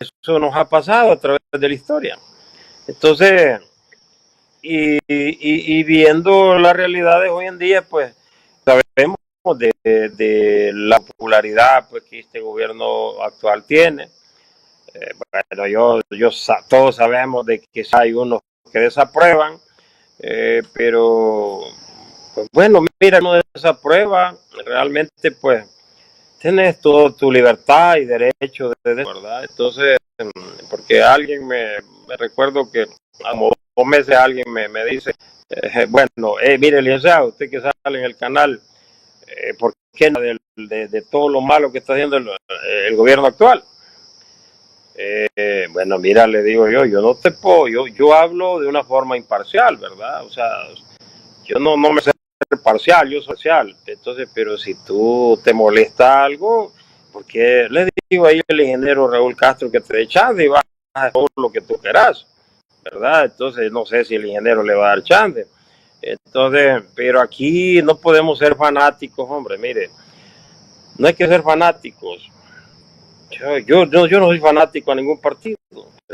eso nos ha pasado a través de la historia. Entonces, y viendo las realidades hoy en día, pues sabemos de la popularidad pues, que este gobierno actual tiene. Bueno, todos sabemos de que hay unos que desaprueban, pero pues bueno, mira, no desaprueba, realmente pues tienes toda tu libertad y derecho de ¿verdad? Entonces, porque alguien me recuerdo que a 2 meses alguien me dice, bueno, mire, licenciado, usted que sale en el canal, ¿por qué no de todo lo malo que está haciendo el gobierno actual? Bueno, mira, le digo yo no te puedo, yo hablo de una forma imparcial, ¿verdad? O sea, yo no me sé parcial, yo soy parcial. Entonces, pero si tú te molesta algo, porque le digo ahí al ingeniero Raúl Castro que te dé chance y vas a hacer todo lo que tú quieras, ¿verdad? Entonces, no sé si el ingeniero le va a dar chance. Entonces, pero aquí no podemos ser fanáticos, hombre, mire, no hay que ser fanáticos. Yo no soy fanático a ningún partido.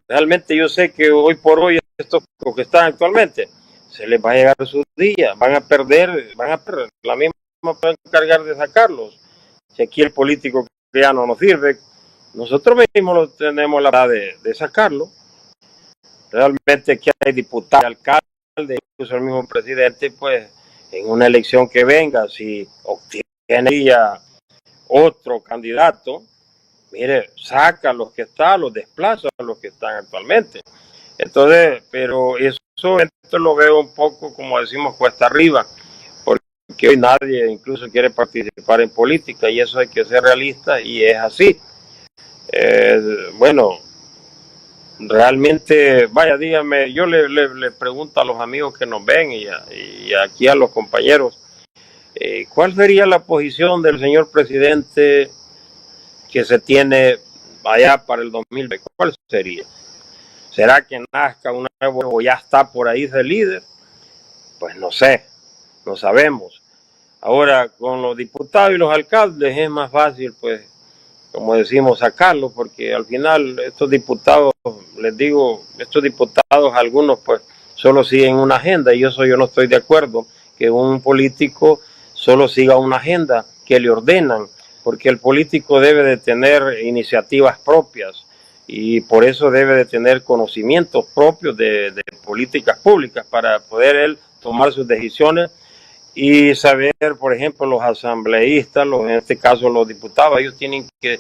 Realmente yo sé que hoy por hoy estos que están actualmente se les va a llegar su día, van a perder, la misma pueden encargar de sacarlos. Si aquí el político ya no nos sirve, nosotros mismos tenemos la verdad de sacarlo. Realmente aquí hay diputados, alcaldes, incluso el mismo presidente, pues en una elección que venga, si obtiene ya otro candidato, mire, saca a los que están, los desplaza a los que están actualmente. Entonces, pero esto lo veo un poco, como decimos, cuesta arriba, porque hoy nadie incluso quiere participar en política y eso hay que ser realista y es así. Bueno, realmente, vaya, dígame, yo le pregunto a los amigos que nos ven y aquí a los compañeros, ¿cuál sería la posición del señor presidente que se tiene allá para el 2020? ¿Cuál sería? ¿Será que nazca un nuevo o ya está por ahí ese líder? Pues no sé, no sabemos. Ahora, con los diputados y los alcaldes es más fácil, pues, como decimos, sacarlos, porque al final estos diputados, les digo, estos diputados, algunos, pues, solo siguen una agenda, y eso yo no estoy de acuerdo, que un político solo siga una agenda que le ordenan, porque el político debe de tener iniciativas propias, y por eso debe de tener conocimientos propios de políticas públicas para poder él tomar sus decisiones y saber, por ejemplo, los asambleístas, en este caso los diputados, ellos tienen que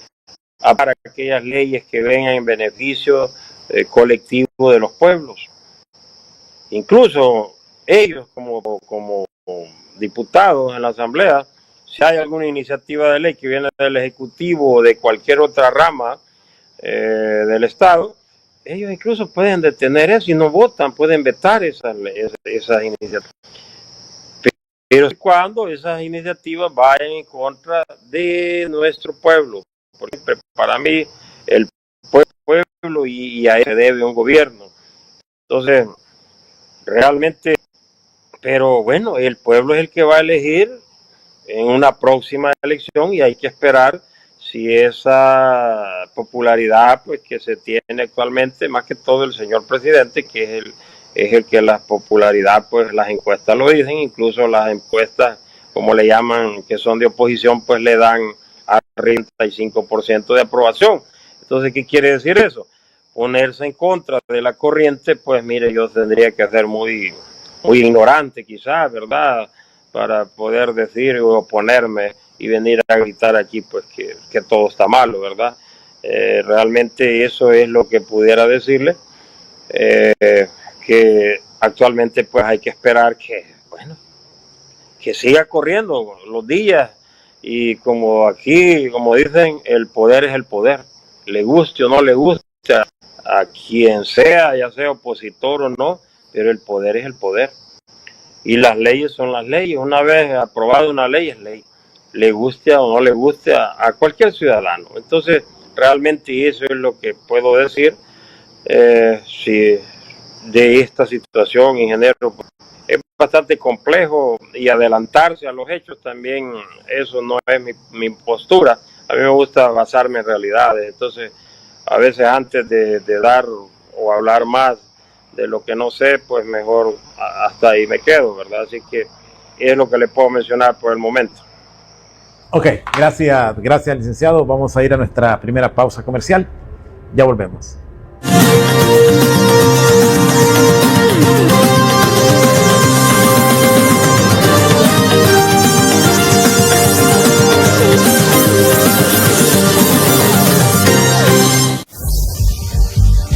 aprobar aquellas leyes que vengan en beneficio colectivo de los pueblos. Incluso ellos como diputados en la asamblea, si hay alguna iniciativa de ley que viene del Ejecutivo o de cualquier otra rama del Estado, ellos incluso pueden detener eso y no votan, pueden vetar esas iniciativas. Pero cuando esas iniciativas vayan en contra de nuestro pueblo, porque para mí el pueblo y a él se debe un gobierno. Entonces, realmente, pero bueno, el pueblo es el que va a elegir en una próxima elección y hay que esperar si esa popularidad pues que se tiene actualmente, más que todo el señor presidente, que es el que la popularidad, pues las encuestas lo dicen, incluso las encuestas, como le llaman, que son de oposición, pues le dan a 35% de aprobación. Entonces, ¿qué quiere decir eso? Ponerse en contra de la corriente, pues mire, yo tendría que ser muy ignorante quizás, ¿verdad?, para poder decir o oponerme y venir a gritar aquí pues que todo está malo, ¿verdad? Realmente eso es lo que pudiera decirle, que actualmente pues hay que esperar que, bueno, que siga corriendo los días, y como aquí, como dicen, el poder es el poder, le guste o no le guste a quien sea, ya sea opositor o no, pero el poder es el poder. Y las leyes son las leyes. Una vez aprobada una ley es ley, le guste o no le guste a cualquier ciudadano. Entonces, realmente eso es lo que puedo decir. Si de esta situación, ingeniero, es bastante complejo y adelantarse a los hechos también, eso no es mi postura. A mí me gusta basarme en realidades. Entonces, a veces antes de dar o hablar más de lo que no sé, pues mejor hasta ahí me quedo, ¿verdad? Así que es lo que le puedo mencionar por el momento. Ok, gracias, licenciado. Vamos a ir a nuestra primera pausa comercial. Ya volvemos.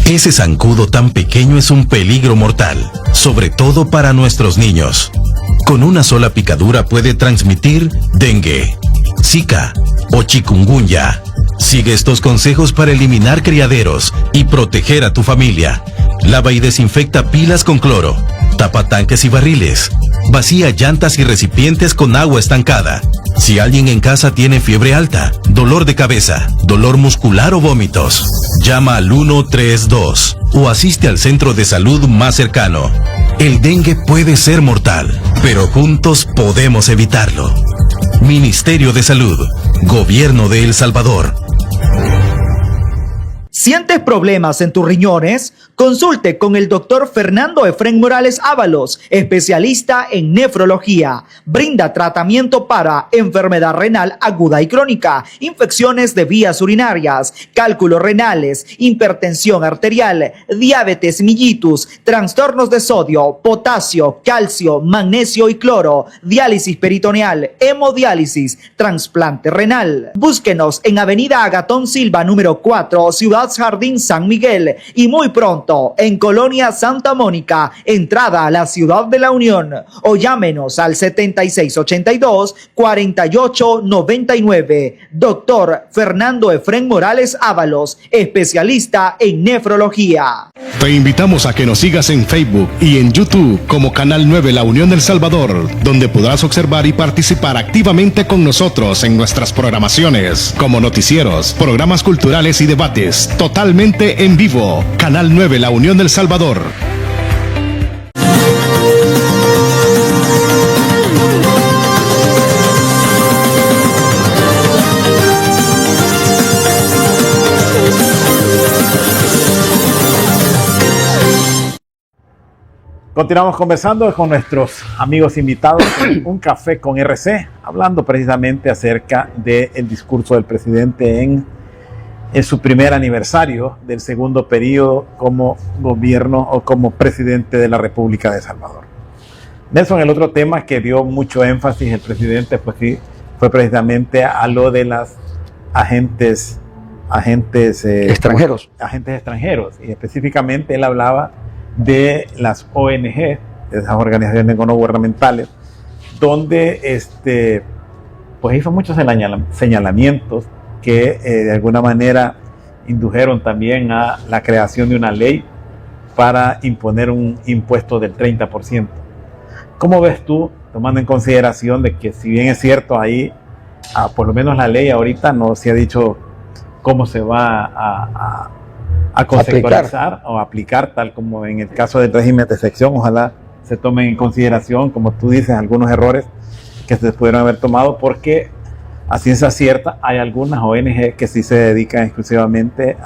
Ese zancudo tan pequeño es un peligro mortal, sobre todo para nuestros niños. Con una sola picadura puede transmitir dengue, zika o chikungunya. Sigue estos consejos para eliminar criaderos y proteger a tu familia. Lava y desinfecta pilas con cloro. Tapa tanques y barriles. Vacía llantas y recipientes con agua estancada. Si alguien en casa tiene fiebre alta, dolor de cabeza, dolor muscular o vómitos, llama al 132 o asiste al centro de salud más cercano. El dengue puede ser mortal, pero juntos podemos evitarlo. Ministerio de Salud, Gobierno de El Salvador. ¿Sientes problemas en tus riñones? Consulte con el doctor Fernando Efrén Morales Ábalos, especialista en nefrología. Brinda tratamiento para enfermedad renal aguda y crónica, infecciones de vías urinarias, cálculos renales, hipertensión arterial, diabetes mellitus, trastornos de sodio, potasio, calcio, magnesio y cloro, diálisis peritoneal, hemodiálisis, trasplante renal. Búsquenos en Avenida Agatón Silva, número 4, Ciudad Jardín San Miguel, y muy pronto en Colonia Santa Mónica, entrada a la Ciudad de la Unión, o llámenos al 7682-4899. Doctor Fernando Efrén Morales Ábalos, especialista en nefrología. Te invitamos a que nos sigas en Facebook y en YouTube como Canal 9 La Unión del Salvador, donde podrás observar y participar activamente con nosotros en nuestras programaciones, como noticieros, programas culturales y debates, totalmente en vivo. Canal 9 La Unión del Salvador. Continuamos conversando con nuestros amigos invitados en Un Café con RC, hablando precisamente acerca del discurso del presidente en su primer aniversario del segundo periodo como gobierno o como presidente de la República de El Salvador. Nelson, el otro tema que dio mucho énfasis el presidente pues sí, fue precisamente a lo de las agentes extranjeros. Agentes extranjeros, y específicamente él hablaba de las ONG, de esas organizaciones no gubernamentales, donde pues hizo muchos señalamientos que de alguna manera indujeron también a la creación de una ley para imponer un impuesto del 30%. ¿Cómo ves tú, tomando en consideración de que si bien es cierto ahí, por lo menos la ley ahorita no se ha dicho cómo se va a conceptualizar o aplicar, tal como en el caso del régimen de excepción? Ojalá se tomen en consideración, como tú dices, algunos errores que se pudieron haber tomado, porque a ciencia cierta hay algunas ONG que sí se dedican exclusivamente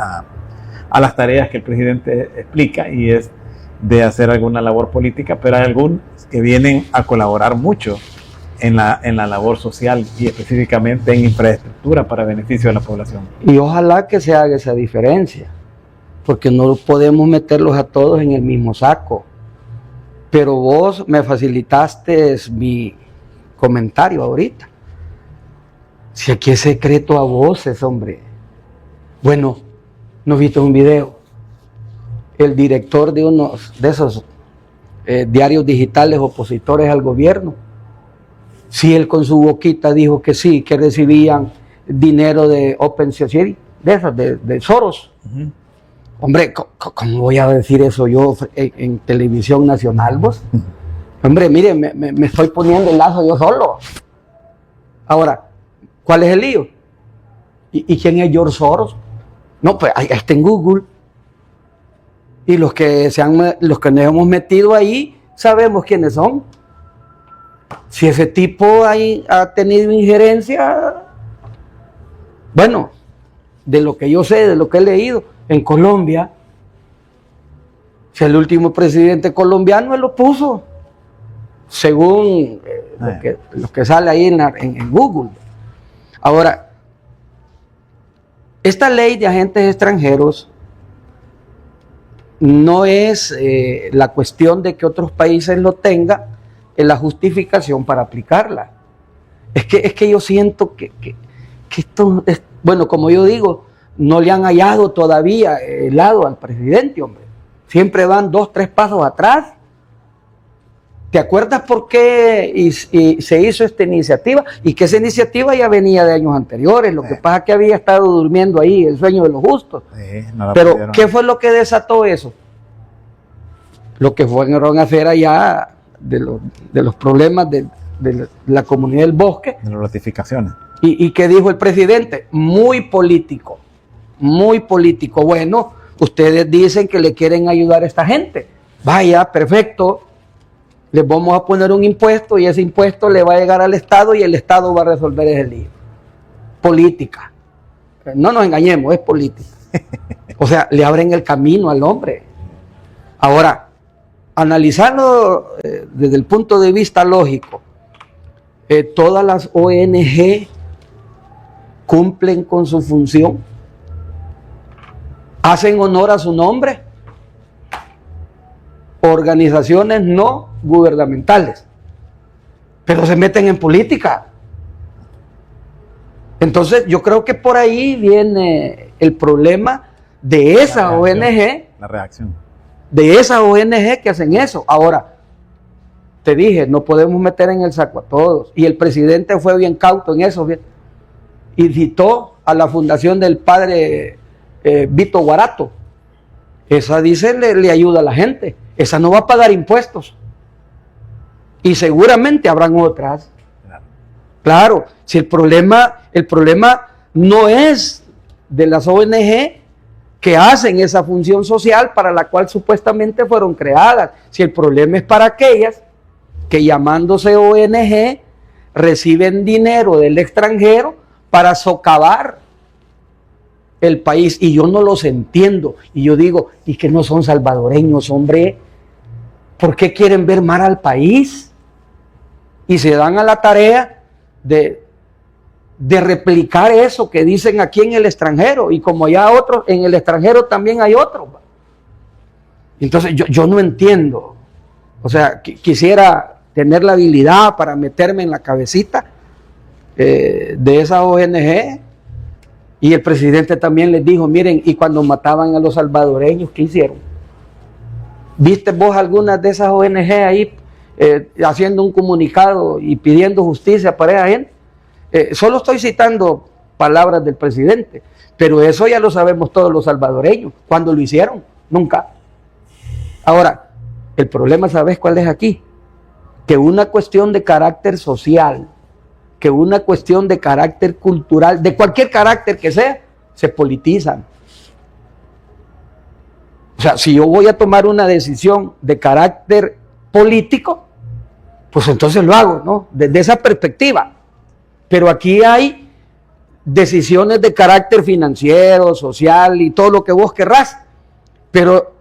a las tareas que el presidente explica, y es de hacer alguna labor política, pero hay algunos que vienen a colaborar mucho en la labor social y específicamente en infraestructura para beneficio de la población. Y ojalá que se haga esa diferencia, porque no podemos meterlos a todos en el mismo saco. Pero vos me facilitaste mi comentario ahorita. Si aquí es secreto a voces, hombre. Bueno, ¿no viste un video? El director de unos de esos diarios digitales opositores al gobierno Si él con su boquita dijo que sí, que recibían dinero de Open Society, de esas, de Soros. Hombre, ¿cómo voy a decir eso yo en televisión nacional, vos? Hombre, mire, me estoy poniendo el lazo yo solo. Ahora, ¿cuál es el lío? ¿Y quién es George Soros? No, pues ahí está en Google. Y los que nos hemos metido ahí, sabemos quiénes son. Si ese tipo ahí ha tenido injerencia, bueno, de lo que yo sé, de lo que he leído, en Colombia, si el último presidente colombiano él lo puso, según lo que sale ahí en Google. Ahora, esta ley de agentes extranjeros no es la cuestión de que otros países lo tengan en la justificación para aplicarla. Es que yo siento que esto es, bueno, como yo digo, no le han hallado todavía el lado al presidente, hombre. Siempre van 2, 3 pasos atrás. ¿Te acuerdas por qué y se hizo esta iniciativa? Y que esa iniciativa ya venía de años anteriores. Lo que pasa es que había estado durmiendo ahí el sueño de los justos. Pero, ¿qué fue lo que desató eso? Lo que fueron a hacer allá de los problemas de la comunidad del bosque. De las notificaciones. ¿Y qué dijo el presidente? Muy político. Muy político. Bueno, ustedes dicen que le quieren ayudar a esta gente. Vaya, perfecto. Les vamos a poner un impuesto y ese impuesto le va a llegar al Estado y el Estado va a resolver ese lío. Política. No nos engañemos, es política. O sea, le abren el camino al hombre. Ahora, analizarlo desde el punto de vista lógico, todas las ONG cumplen con su función, hacen honor a su nombre, organizaciones no gubernamentales, pero se meten en política. Entonces yo creo que por ahí viene el problema de esa ONG, la reacción de esa ONG que hacen eso. Ahora, te dije, no podemos meter en el saco a todos, y el presidente fue bien cauto en eso, bien, y citó a la fundación del padre Vito Guarato. Esa, dice, le ayuda a la gente. Esa no va a pagar impuestos. Y seguramente habrán otras. Claro, si el problema no es de las ONG que hacen esa función social para la cual supuestamente fueron creadas. Si el problema es para aquellas que, llamándose ONG, reciben dinero del extranjero para socavar el país, y yo no los entiendo. Y yo digo, ¿y que no son salvadoreños, hombre? ¿Por qué quieren ver mal al país? Y se dan a la tarea de replicar eso que dicen aquí en el extranjero, y como ya otros, en el extranjero también hay otros. Entonces yo no entiendo. O sea, quisiera tener la habilidad para meterme en la cabecita de esa ONG. Y el presidente también les dijo, miren, y cuando mataban a los salvadoreños, ¿qué hicieron? ¿Viste vos algunas de esas ONG ahí haciendo un comunicado y pidiendo justicia para esa gente? Solo estoy citando palabras del presidente, pero eso ya lo sabemos todos los salvadoreños. ¿Cuándo lo hicieron? Nunca. Ahora, el problema, ¿sabes cuál es aquí? Que una cuestión de carácter social, que una cuestión de carácter cultural, de cualquier carácter que sea, se politizan. O sea, si yo voy a tomar una decisión de carácter político, pues entonces lo hago, ¿no? Desde esa perspectiva. Pero aquí hay decisiones de carácter financiero, social y todo lo que vos querrás. Pero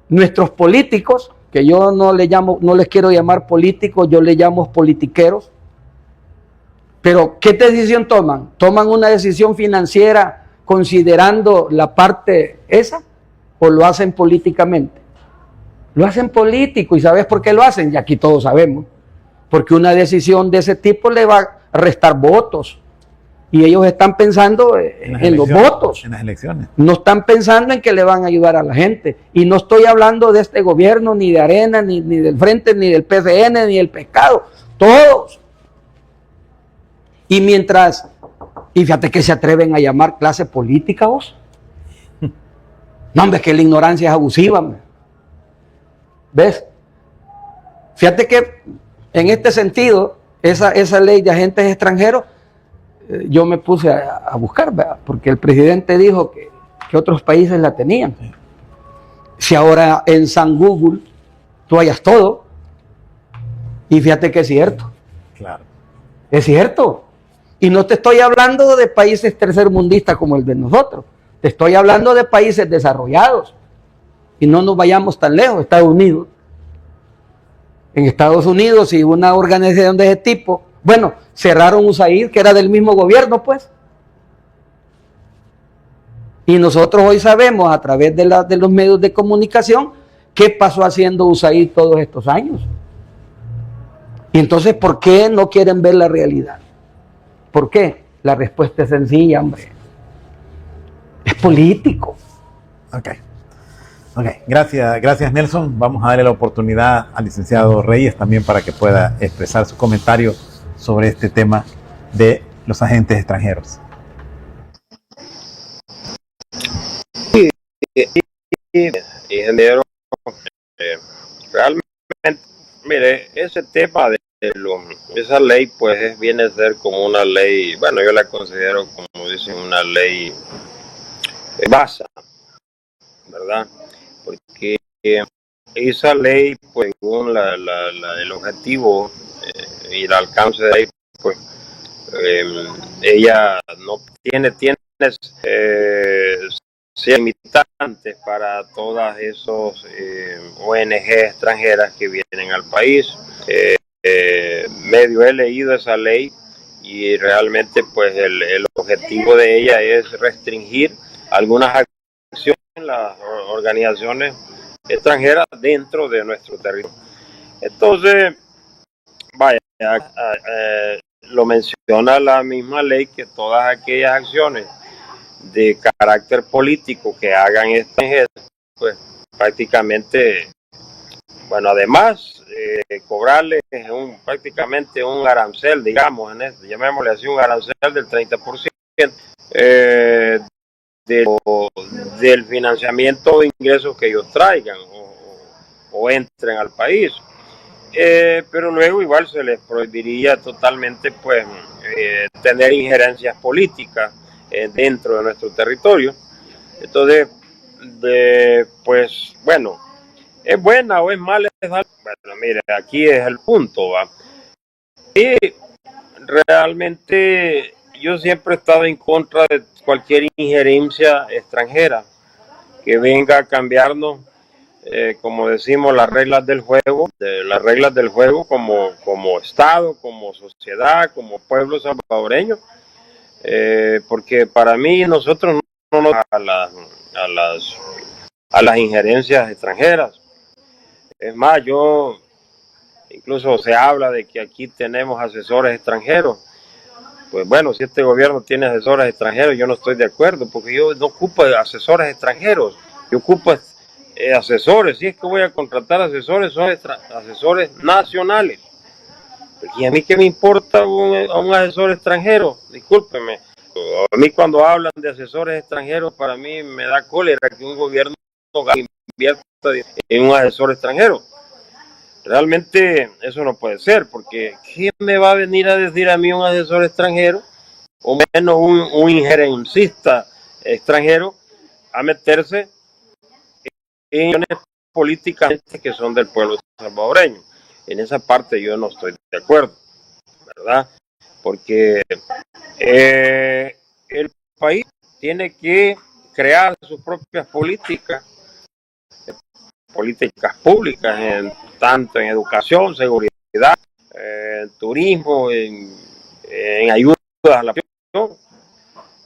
nuestros políticos, que yo no les quiero llamar políticos, yo les llamo politiqueros. Pero ¿qué decisión toman? ¿Toman una decisión financiera considerando la parte esa? ¿O lo hacen políticamente? Lo hacen político. ¿Y sabes por qué lo hacen? Y aquí todos sabemos. Porque una decisión de ese tipo le va a restar votos. Y ellos están pensando en los votos. En las elecciones. No están pensando en que le van a ayudar a la gente. Y no estoy hablando de este gobierno, ni de Arena, ni del Frente, ni del PCN, ni del Pescado. Todos. Y fíjate que se atreven a llamar clase política vos. No, hombre, es que la ignorancia es abusiva. Man. ¿Ves? Fíjate que en este sentido, esa ley de agentes extranjeros, yo me puse a buscar, ¿verdad? Porque el presidente dijo que otros países la tenían. Si ahora en San Google tú hallas todo, y fíjate que es cierto. Claro. Es cierto. Y no te estoy hablando de países tercermundistas como el de nosotros. Te estoy hablando de países desarrollados. Y no nos vayamos tan lejos, Estados Unidos. En Estados Unidos, si una organización de ese tipo, bueno, cerraron USAID, que era del mismo gobierno, pues. Y nosotros hoy sabemos a través de los medios de comunicación qué pasó haciendo USAID todos estos años. Y entonces, ¿por qué no quieren ver la realidad? ¿Por qué? La respuesta es sencilla, hombre. Es político. Ok. Gracias Nelson. Vamos a darle la oportunidad al licenciado Reyes también para que pueda expresar su comentario sobre este tema de los agentes extranjeros. Ingeniero, realmente, mire, ese tema de esa ley, pues viene a ser como una ley, bueno, yo la considero, como dicen, una ley basa, ¿verdad? Porque esa ley, pues, según el objetivo y el alcance de la ley, pues, ella no tiene limitantes para todas esos ONG extranjeras que vienen al país. Medio he leído esa ley y realmente pues el objetivo de ella es restringir algunas acciones en las organizaciones extranjeras dentro de nuestro territorio. Entonces, vaya, lo menciona la misma ley, que todas aquellas acciones de carácter político que hagan extranjeros, pues prácticamente, bueno, además cobrarles prácticamente un arancel, digamos, llamémosle así, un arancel del 30% del financiamiento de ingresos que ellos traigan o entren al país. Pero luego igual se les prohibiría totalmente pues tener injerencias políticas dentro de nuestro territorio. Entonces, pues bueno, ¿es buena o es mala? Bueno, mire, aquí es el punto, ¿va? Y realmente yo siempre he estado en contra de cualquier injerencia extranjera que venga a cambiarnos, como decimos, las reglas del juego, como Estado, como sociedad, como pueblo salvadoreño, porque para mí nosotros no nos a las injerencias extranjeras. Es más, incluso se habla de que aquí tenemos asesores extranjeros. Pues bueno, si este gobierno tiene asesores extranjeros, yo no estoy de acuerdo, porque yo no ocupo asesores extranjeros, yo ocupo asesores. Si es que voy a contratar asesores, son asesores nacionales. ¿Y a mí qué me importa un asesor extranjero? Discúlpeme. A mí cuando hablan de asesores extranjeros, para mí me da cólera que un gobierno invierta en un asesor extranjero. Realmente eso no puede ser, porque ¿qué me va a venir a decir a mí un asesor extranjero, o menos un injerencista extranjero, a meterse en políticas que son del pueblo salvadoreño? En esa parte yo no estoy de acuerdo, ¿verdad? Porque el país tiene que crear sus propias políticas públicas, tanto en educación, seguridad, turismo, en ayuda a la población,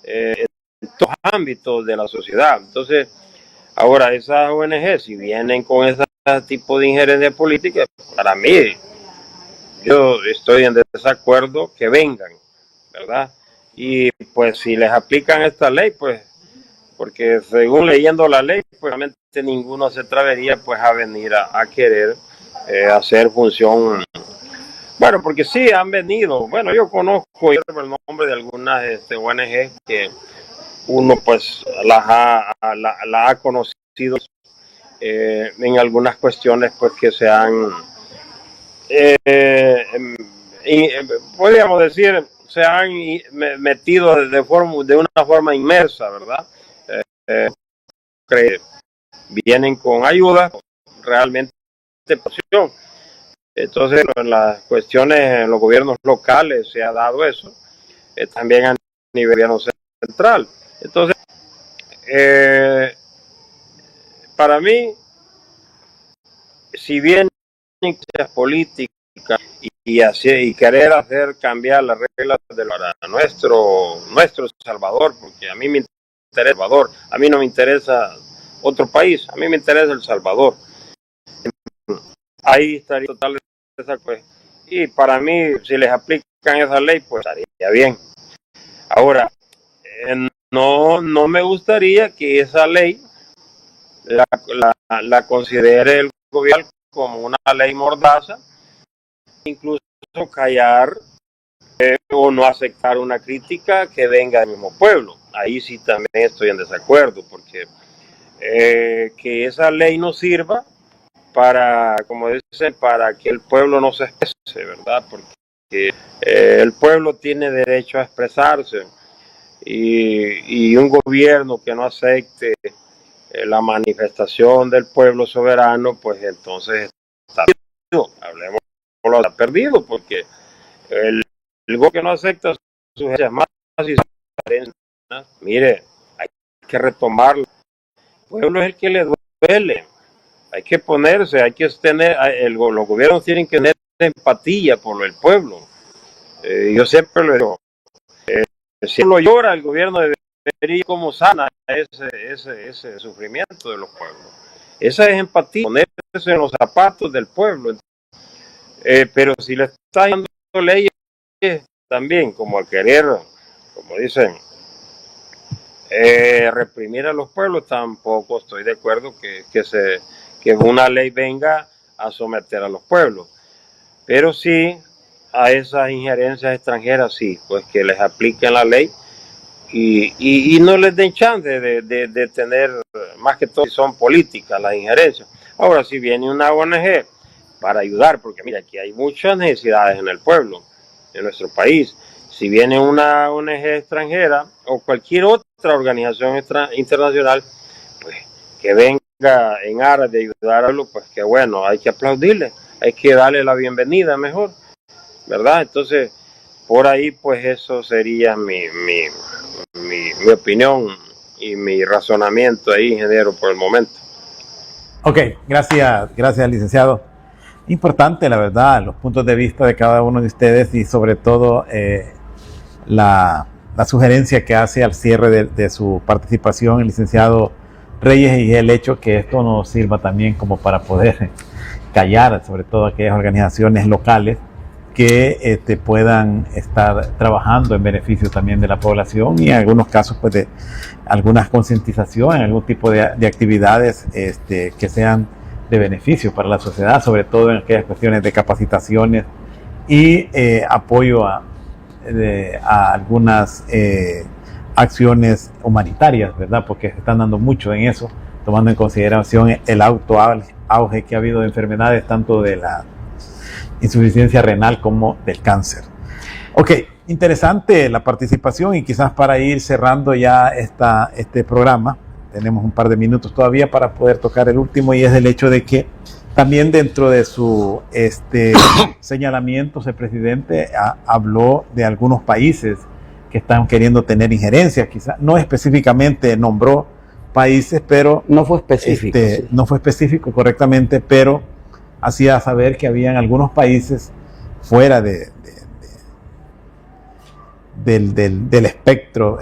en todos los ámbitos de la sociedad. Entonces, ahora esas ONG, si vienen con ese tipo de injerencia política, para mí, yo estoy en desacuerdo que vengan, ¿verdad? Y pues si les aplican esta ley, pues, porque según leyendo la ley, pues realmente ninguno se atrevería pues a venir a querer hacer función Bueno, porque sí han venido. Bueno, yo conozco el nombre de algunas ONG que uno pues la ha conocido en algunas cuestiones pues que se han, podríamos decir, se han metido de una forma inmersa, ¿verdad? Vienen con ayuda, realmente. Entonces, en las cuestiones, en los gobiernos locales se ha dado eso, también a nivel gobierno central. Entonces, para mí, si bien política y querer hacer cambiar las reglas para nuestro Salvador, porque a mí me interesa El Salvador, a mí no me interesa otro país, a mí me interesa El Salvador. Ahí estaría total esa cuestión. Y para mí, si les aplican esa ley, pues estaría bien. Ahora, no me gustaría que esa ley la considere el gobierno como una ley mordaza, incluso callar o no aceptar una crítica que venga del mismo pueblo. Ahí sí también estoy en desacuerdo, porque que esa ley no sirva para, como dicen, para que el pueblo no se exprese, ¿verdad? Porque el pueblo tiene derecho a expresarse y un gobierno que no acepte la manifestación del pueblo soberano, pues entonces está perdido. Hablemos, está perdido, porque el gobierno que no acepta sus más y mire, hay que retomarlo. El pueblo es el que le duele. Hay que ponerse, hay que tener, los gobiernos tienen que tener empatía por el pueblo. Yo siempre lo digo, si lo llora, el gobierno debería como sana ese sufrimiento de los pueblos. Esa es empatía, ponerse en los zapatos del pueblo. Pero si le está dando leyes también, como a querer, como dicen, reprimir a los pueblos, tampoco estoy de acuerdo que una ley venga a someter a los pueblos. Pero sí, a esas injerencias extranjeras, sí, pues que les apliquen la ley y no les den chance de tener, más que todo, si son políticas las injerencias. Ahora, si viene una ONG para ayudar, porque mira, aquí hay muchas necesidades en el pueblo, en nuestro país. Si viene una ONG extranjera o cualquier otra organización internacional, pues que venga en aras de ayudar a los, pues que bueno, hay que aplaudirle, hay que darle la bienvenida mejor, ¿verdad? Entonces, por ahí, pues eso sería mi opinión y mi razonamiento ahí, ingeniero, por el momento. Ok, gracias, licenciado. Importante, la verdad, los puntos de vista de cada uno de ustedes y sobre todo la sugerencia que hace al cierre de su participación el licenciado Reyes, y el hecho que esto nos sirva también como para poder callar, sobre todo aquellas organizaciones locales que puedan estar trabajando en beneficio también de la población y en algunos casos pues de algunas concientizaciones, algún tipo de actividades que sean de beneficio para la sociedad, sobre todo en aquellas cuestiones de capacitaciones y apoyo a algunas acciones humanitarias, ¿verdad? Porque se están dando mucho en eso, tomando en consideración el auge que ha habido de enfermedades, tanto de la insuficiencia renal como del cáncer. Ok, interesante la participación, y quizás para ir cerrando ya este programa, tenemos un par de minutos todavía para poder tocar el último, y es el hecho de que también dentro de su señalamientos el presidente habló de algunos países que están queriendo tener injerencias, quizás no específicamente nombró países, pero no fue específico. Sí. No fue específico correctamente, pero hacía saber que habían algunos países fuera del espectro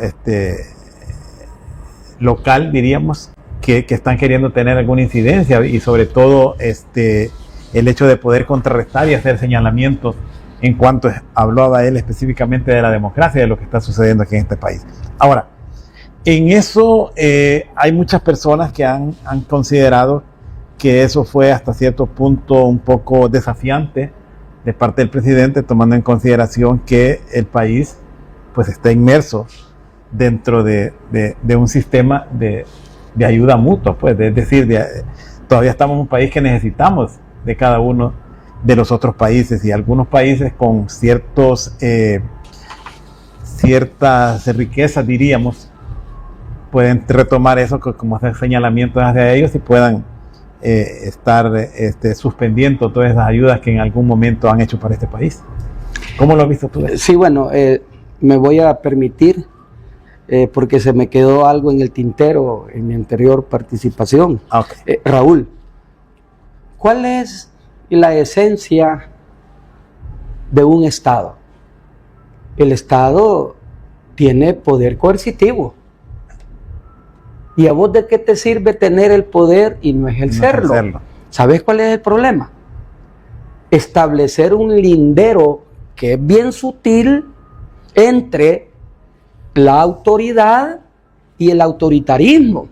local, diríamos, que están queriendo tener alguna incidencia, y sobre todo el hecho de poder contrarrestar y hacer señalamientos en cuanto hablaba él específicamente de la democracia, de lo que está sucediendo aquí en este país. Ahora, en eso hay muchas personas que han considerado que eso fue hasta cierto punto un poco desafiante de parte del presidente, tomando en consideración que el país pues está inmerso dentro de un sistema de ayuda mutua, pues, es decir, todavía estamos en un país que necesitamos de cada uno de los otros países, y algunos países con ciertas riquezas, diríamos, pueden retomar eso como hacer señalamientos hacia ellos y puedan estar suspendiendo todas esas ayudas que en algún momento han hecho para este país. ¿Cómo lo has visto tú? Sí, bueno, me voy a permitir, porque se me quedó algo en el tintero en mi anterior participación. Okay. Raúl, ¿cuál es la esencia de un Estado? El Estado tiene poder coercitivo. ¿Y a vos de qué te sirve tener el poder y no ejercerlo? ¿Sabes cuál es el problema? Establecer un lindero que es bien sutil entre la autoridad y el autoritarismo.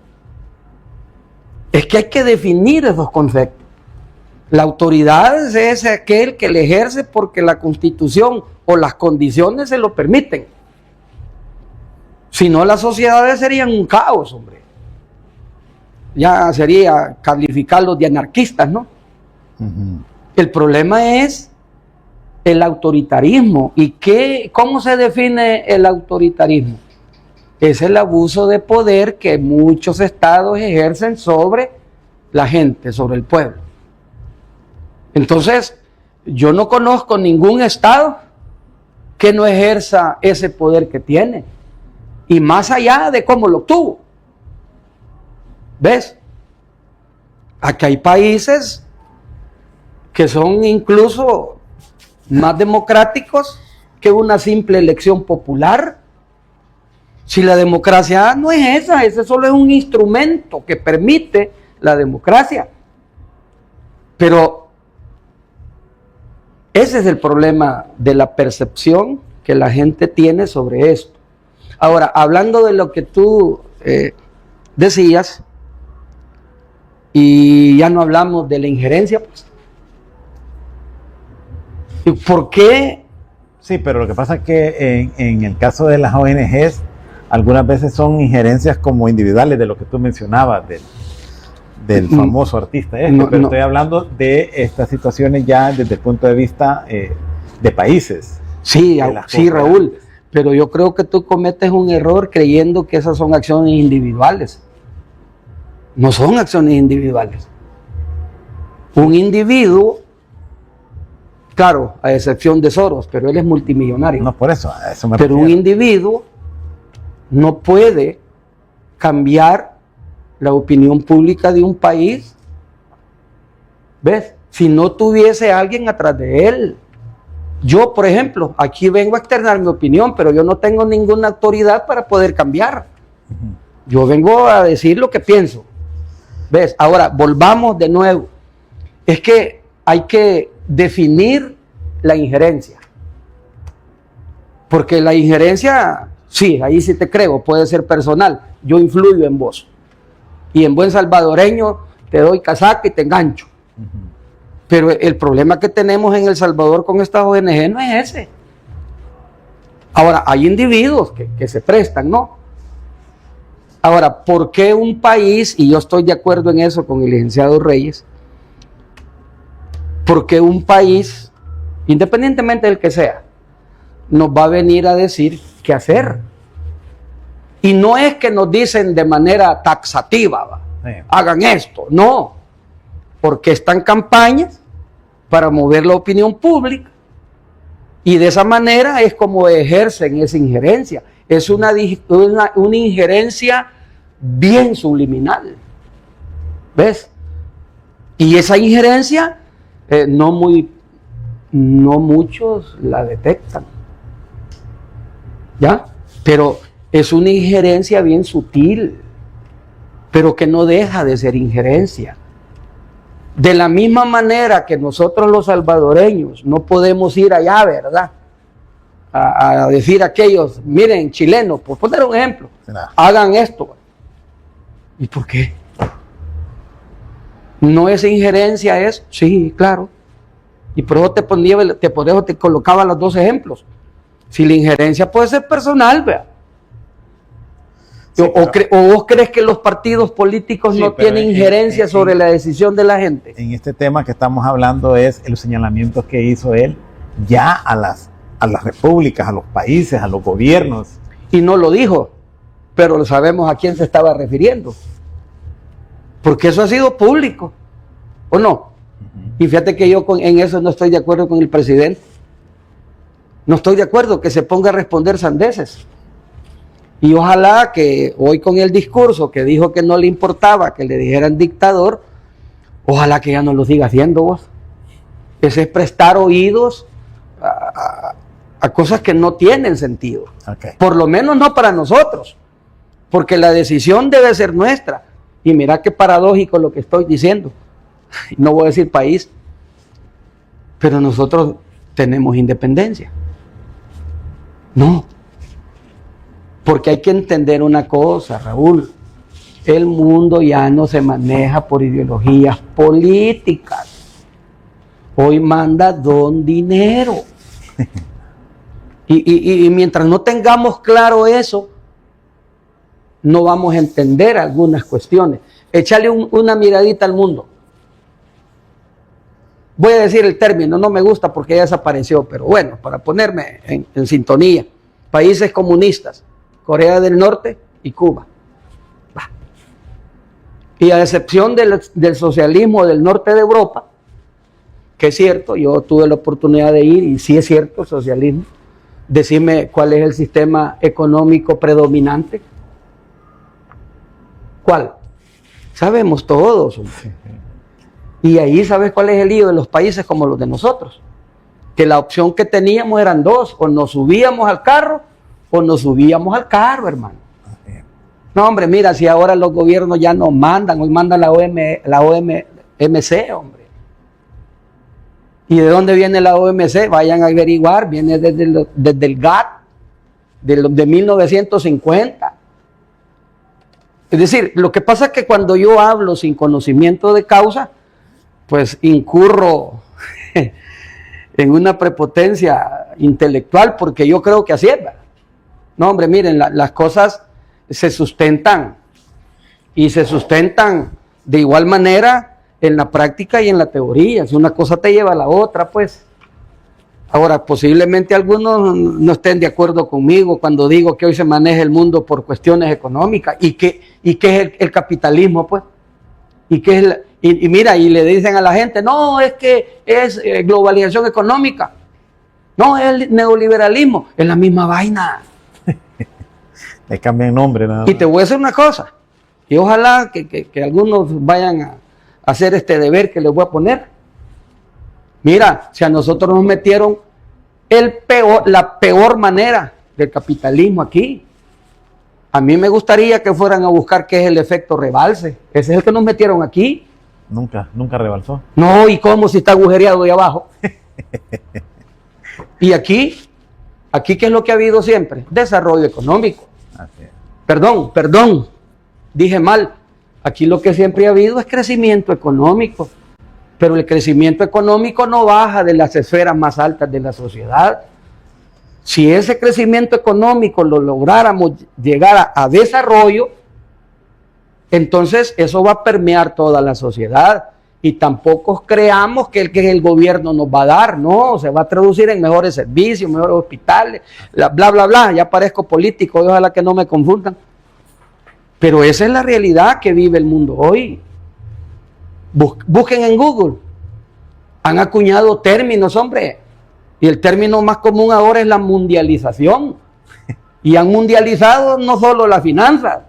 Es que hay que definir esos conceptos. La autoridad es aquel que le ejerce porque la Constitución o las condiciones se lo permiten. Si no, las sociedades serían un caos, hombre. Ya sería calificarlos de anarquistas, ¿no? Uh-huh. El problema es el autoritarismo. ¿Y cómo se define el autoritarismo? Es el abuso de poder que muchos estados ejercen sobre la gente, sobre el pueblo. Entonces, yo no conozco ningún estado que no ejerza ese poder que tiene. Y más allá de cómo lo obtuvo. ¿Ves? Aquí hay países que son incluso más democráticos que una simple elección popular. Si la democracia no es esa, ese solo es un instrumento que permite la democracia. Pero ese es el problema de la percepción que la gente tiene sobre esto. Ahora, hablando de lo que tú decías, y ya no hablamos de la injerencia, pues. ¿Y por qué? Sí, pero lo que pasa es que en el caso de las ONGs, algunas veces son injerencias como individuales de lo que tú mencionabas, del famoso artista pero estoy hablando de estas situaciones ya desde el punto de vista de países. Sí, sí, Raúl, pero yo creo que tú cometes un error creyendo que esas son acciones individuales. No son acciones individuales. Un individuo, claro, a excepción de Soros, pero él es multimillonario. No, por eso, a eso me Pero refiero. un individuo no puede cambiar la opinión pública de un país, ¿ves? Si no tuviese alguien atrás de él. Yo, por ejemplo, aquí vengo a externar mi opinión, pero yo no tengo ninguna autoridad para poder cambiar. Uh-huh. Yo vengo a decir lo que pienso. ¿Ves? Ahora, volvamos de nuevo. Es que hay que definir la injerencia. Porque la injerencia, sí, ahí sí te creo, puede ser personal. Yo influyo en vos. Y en buen salvadoreño te doy casaca y te engancho. Uh-huh. Pero el problema que tenemos en El Salvador con estas ONG no es ese. Ahora, hay individuos que se prestan, ¿no? Ahora, ¿por qué un país, y yo estoy de acuerdo en eso con el licenciado Reyes, por qué un país, independientemente del que sea, nos va a venir a decir qué hacer? Y no es que nos dicen de manera taxativa, hagan esto, no, porque están campañas para mover la opinión pública y de esa manera es como ejercen esa injerencia. Es una injerencia bien subliminal, ¿ves? Y esa injerencia no muchos la detectan, ¿ya? Pero es una injerencia bien sutil, pero que no deja de ser injerencia. De la misma manera que nosotros los salvadoreños no podemos ir allá, ¿verdad?, a decir a aquellos, miren, chilenos, por poner un ejemplo, hagan esto. ¿Y por qué? ¿No es injerencia eso? Sí, claro. Y por eso por eso te colocaba los dos ejemplos. Si la injerencia puede ser personal, vea. Sí, ¿O vos crees que los partidos políticos no tienen injerencia sobre la decisión de la gente? En este tema que estamos hablando es el señalamiento que hizo él ya a las repúblicas, a los países, a los gobiernos. Y no lo dijo, pero sabemos a quién se estaba refiriendo. Porque eso ha sido público, ¿o no? Y fíjate que yo en eso no estoy de acuerdo con el presidente. No estoy de acuerdo que se ponga a responder sandeces. Y ojalá que hoy con el discurso que dijo que no le importaba que le dijeran dictador, ojalá que ya no lo siga haciendo vos. Ese es prestar oídos a cosas que no tienen sentido. Okay. Por lo menos no para nosotros, porque la decisión debe ser nuestra. Y mira qué paradójico lo que estoy diciendo. No voy a decir país, pero nosotros tenemos independencia. No. Porque hay que entender una cosa, Raúl. El mundo ya no se maneja por ideologías políticas. Hoy manda don dinero. Y mientras no tengamos claro eso, no vamos a entender algunas cuestiones. Échale una miradita al mundo. Voy a decir el término, no me gusta porque ya desapareció, pero bueno, para ponerme en sintonía. Países comunistas, Corea del Norte y Cuba. Y a excepción del socialismo del norte de Europa, que es cierto, yo tuve la oportunidad de ir y sí es cierto el socialismo. Decime cuál es el sistema económico predominante. ¿Cuál? Sabemos todos. Hombre. Y ahí sabes cuál es el lío de los países como los de nosotros. Que la opción que teníamos eran dos, o nos subíamos al carro o nos subíamos al carro, hermano. No, hombre, mira, si ahora los gobiernos ya no mandan, hoy manda la OMC, hombre. ¿Y de dónde viene la OMC? Vayan a averiguar, viene desde el GATT, de 1950. Es decir, lo que pasa es que cuando yo hablo sin conocimiento de causa, pues incurro en una prepotencia intelectual, porque yo creo que así es. No, hombre, miren, las cosas se sustentan, y se sustentan de igual manera en la práctica y en la teoría. Si una cosa te lleva a la otra, pues. Ahora, posiblemente algunos no estén de acuerdo conmigo cuando digo que hoy se maneja el mundo por cuestiones económicas. ¿Y qué es el capitalismo, pues? Y mira, y le dicen a la gente, no, es que es globalización económica. No, es el neoliberalismo. Es la misma vaina. Le cambian nombre, nada más. Y te voy a decir una cosa. Y ojalá que algunos vayan a hacer este deber que les voy a poner. Mira, si a nosotros nos metieron la peor manera del capitalismo aquí, a mí me gustaría que fueran a buscar qué es el efecto rebalse. Ese es el que nos metieron aquí. Nunca rebalsó. No, ¿y cómo si está agujereado ahí abajo? Y aquí, ¿qué es lo que ha habido siempre? Desarrollo económico. Así es. Perdón, dije mal. Aquí lo que siempre ha habido es crecimiento económico. Pero el crecimiento económico no baja de las esferas más altas de la sociedad. Si ese crecimiento económico lo lográramos llegar a desarrollo, entonces eso va a permear toda la sociedad. Y tampoco creamos que el gobierno nos va a dar, no, se va a traducir en mejores servicios, mejores hospitales, bla, bla, bla. Ya parezco político, ojalá que no me confundan. Pero esa es la realidad que vive el mundo hoy. Busquen en Google. Han acuñado términos, hombre. Y el término más común ahora es la mundialización. Y han mundializado no solo las finanzas,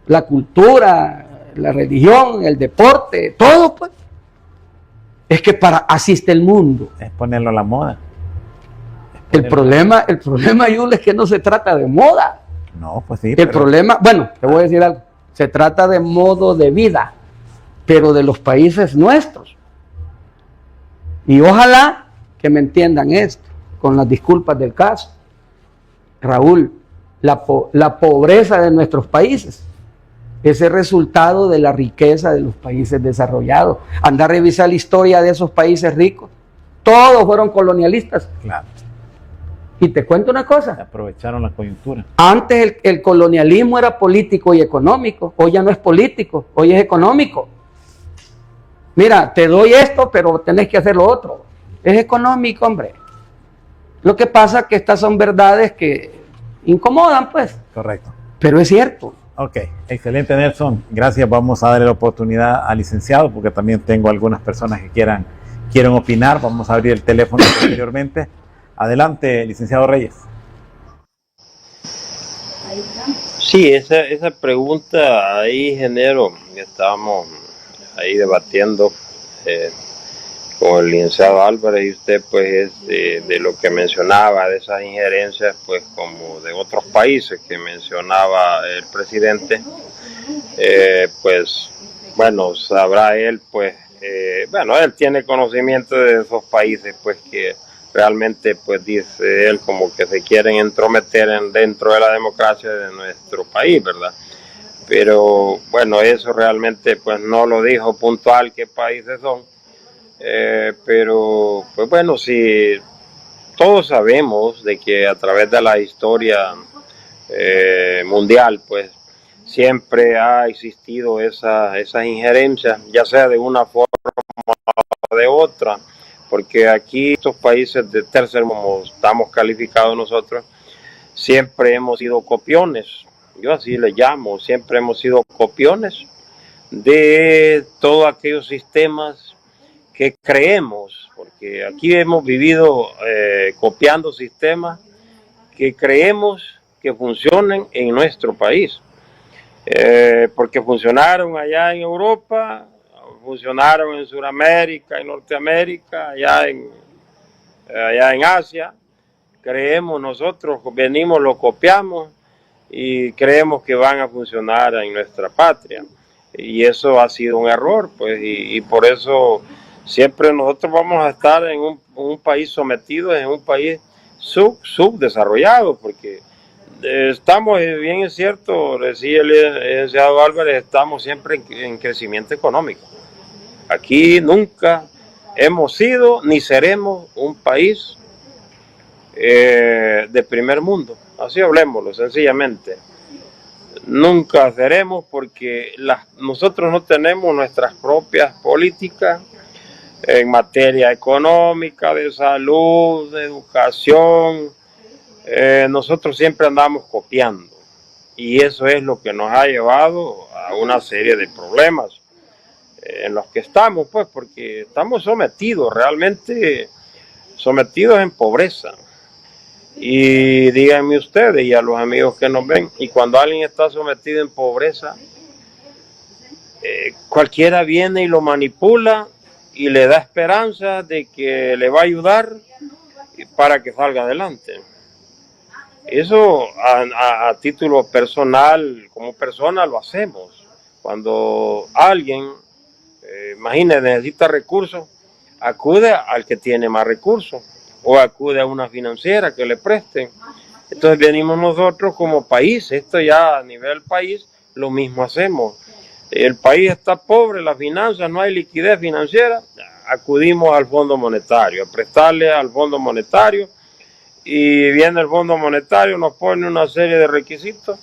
la cultura, la religión, el deporte, todo, pues. Es que así está el mundo. Es ponerlo a la moda. El problema, Yul, es que no se trata de moda. No, pues sí. El problema, bueno, te voy a decir algo. Se trata de modo de vida, pero de los países nuestros. Y ojalá que me entiendan esto, con las disculpas del caso. Raúl, la pobreza de nuestros países es el resultado de la riqueza de los países desarrollados. Anda a revisar la historia de esos países ricos Todos fueron colonialistas. Claro. Y te cuento una cosa. Aprovecharon la coyuntura. Antes el colonialismo era político y económico. Hoy ya no es político, hoy es económico. Mira, te doy esto, pero tenés que hacer lo otro. Es económico, hombre. Lo que pasa es que estas son verdades que incomodan, pues. Correcto. Pero es cierto. Ok, excelente, Nelson. Gracias. Vamos a darle la oportunidad al licenciado, porque también tengo algunas personas que quieran opinar. Vamos a abrir el teléfono posteriormente. Adelante, licenciado Reyes. Sí, esa pregunta ahí, ingeniero, estábamos ahí debatiendo con el licenciado Álvarez, y usted pues es de lo que mencionaba, de esas injerencias pues como de otros países que mencionaba el presidente. Pues bueno, sabrá él pues, bueno, él tiene conocimiento de esos países pues que realmente pues dice él como que se quieren entrometer dentro de la democracia de nuestro país, ¿verdad? Pero bueno, eso realmente pues no lo dijo puntual qué países son, pero pues bueno, sí, todos sabemos de que a través de la historia mundial pues siempre ha existido esas injerencias, ya sea de una forma o de otra, porque aquí estos países de tercer mundo, como estamos calificados nosotros, siempre hemos sido copiones, yo así le llamo, siempre hemos sido copiones de todos aquellos sistemas que creemos, porque aquí hemos vivido copiando sistemas que creemos que funcionen en nuestro país, porque funcionaron allá en Europa, funcionaron en Sudamérica, en Norteamérica, allá en Asia. Creemos nosotros, venimos, lo copiamos y creemos que van a funcionar en nuestra patria. Y eso ha sido un error, pues, y por eso siempre nosotros vamos a estar en un país sometido, en un país subdesarrollado, porque estamos, bien es cierto, decía el licenciado Álvarez, estamos siempre en crecimiento económico. Aquí nunca hemos sido ni seremos un país de primer mundo, así hablemoslo sencillamente. Nunca seremos porque nosotros no tenemos nuestras propias políticas en materia económica, de salud, de educación. Nosotros siempre andamos copiando y eso es lo que nos ha llevado a una serie de problemas en los que estamos, pues, porque estamos realmente sometidos en pobreza. Y díganme ustedes y a los amigos que nos ven, y cuando alguien está sometido en pobreza, cualquiera viene y lo manipula y le da esperanza de que le va a ayudar para que salga adelante. Eso a título personal, como persona lo hacemos. Cuando alguien, imagínese, necesita recursos, acude al que tiene más recursos o acude a una financiera que le presten. Entonces venimos nosotros como país, esto ya a nivel país, lo mismo hacemos. El país está pobre, las finanzas, no hay liquidez financiera, acudimos al Fondo Monetario, a prestarle al Fondo Monetario, y viene el Fondo Monetario, nos pone una serie de requisitos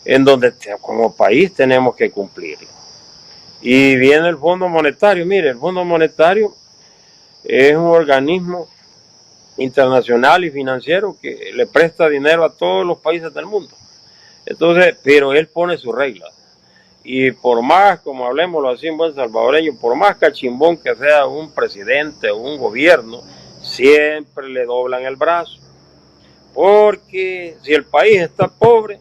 en donde como país tenemos que cumplirlo. Y viene el Fondo Monetario, mire, el Fondo Monetario es un organismo internacional y financiero que le presta dinero a todos los países del mundo. Entonces, pero él pone sus reglas. Y por más, como hablemoslo así en buen salvadoreño, por más cachimbón que sea un presidente o un gobierno, siempre le doblan el brazo. Porque si el país está pobre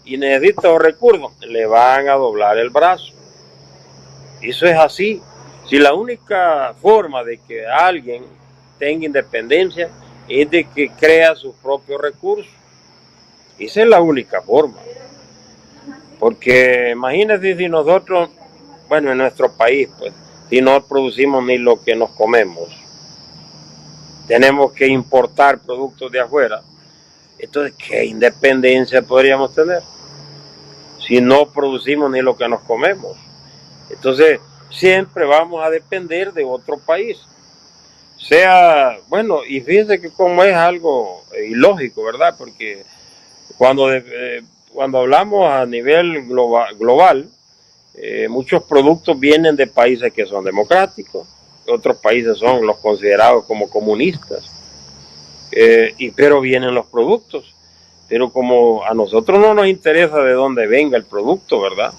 y necesita los recursos, le van a doblar el brazo. Eso es así. Si la única forma de que alguien tenga independencia es de que crea sus propios recursos. Esa es la única forma. Porque imagínense si nosotros, bueno, en nuestro país, pues, si no producimos ni lo que nos comemos, tenemos que importar productos de afuera, entonces, ¿qué independencia podríamos tener? Si no producimos ni lo que nos comemos. Entonces, siempre vamos a depender de otro país. sea, bueno, y fíjense que como es algo ilógico, ¿verdad? Porque cuando hablamos a nivel global, muchos productos vienen de países que son democráticos, otros países son los considerados como comunistas, pero vienen los productos. Pero como a nosotros no nos interesa de dónde venga el producto, ¿verdad?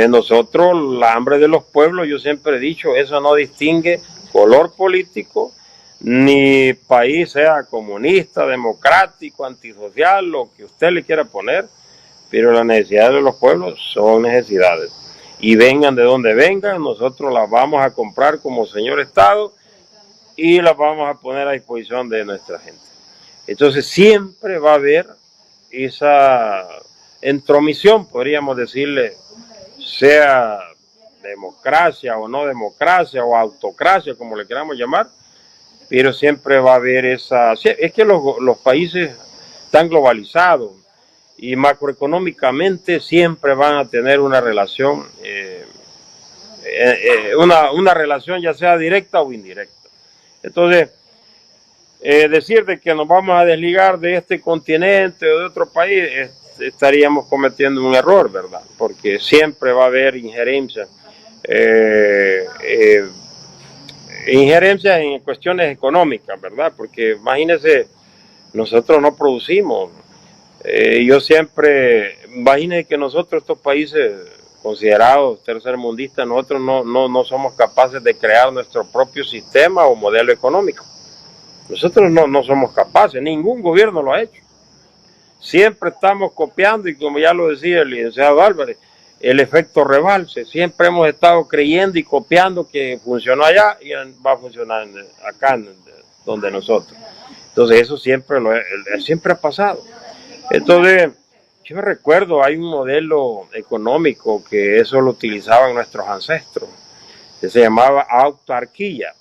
Nosotros, la hambre de los pueblos, yo siempre he dicho, eso no distingue color político, ni país sea comunista, democrático, antisocial, lo que usted le quiera poner, pero las necesidades de los pueblos son necesidades. Y vengan de donde vengan, nosotros las vamos a comprar como señor Estado y las vamos a poner a disposición de nuestra gente. Entonces siempre va a haber esa intromisión, podríamos decirle, sea democracia o no democracia o autocracia, como le queramos llamar, pero siempre va a haber esa... Es que los países están globalizados y macroeconómicamente siempre van a tener una relación, una relación ya sea directa o indirecta. Entonces, decir de que nos vamos a desligar de este continente o de otro país, estaríamos cometiendo un error, ¿verdad? Porque siempre va a haber injerencia. Injerencia en cuestiones económicas, ¿verdad? Porque imagínense, nosotros no producimos. Yo siempre, imagínense que nosotros, estos países considerados tercermundistas, nosotros no somos capaces de crear nuestro propio sistema o modelo económico. Nosotros no somos capaces, ningún gobierno lo ha hecho. Siempre estamos copiando y como ya lo decía el licenciado Álvarez, el efecto rebalse. Siempre hemos estado creyendo y copiando que funcionó allá y va a funcionar acá donde nosotros. Entonces eso siempre ha pasado. Entonces yo recuerdo, hay un modelo económico que eso lo utilizaban nuestros ancestros, que se llamaba autarquía.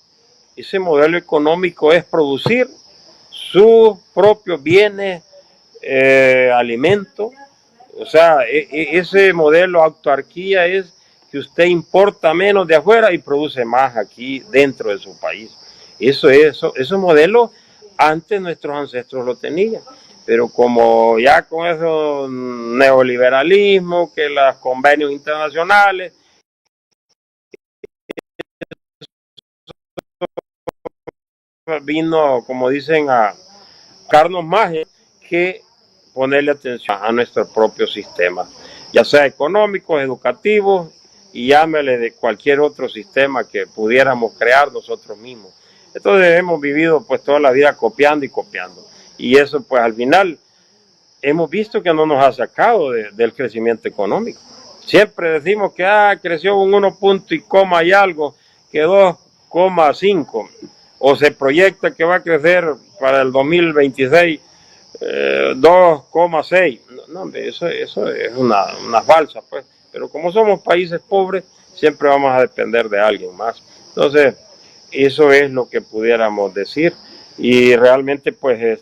Ese modelo económico es producir sus propios bienes, alimentos. O sea, ese modelo autarquía es que usted importa menos de afuera y produce más aquí dentro de su país. Ese modelo antes nuestros ancestros lo tenían, pero como ya con eso neoliberalismo, que los convenios internacionales, vino, como dicen, a buscarnos más que ponerle atención a nuestro propio sistema, ya sea económico, educativo y llámele de cualquier otro sistema que pudiéramos crear nosotros mismos. Entonces hemos vivido pues toda la vida copiando y copiando, y eso pues al final hemos visto que no nos ha sacado del crecimiento económico. Siempre decimos que creció un 1 punto y coma y algo, que 2,5, o se proyecta que va a crecer para el 2026 2,6. No, eso es una falsa, pues. Pero como somos países pobres, siempre vamos a depender de alguien más. Entonces, eso es lo que pudiéramos decir. Y realmente, pues,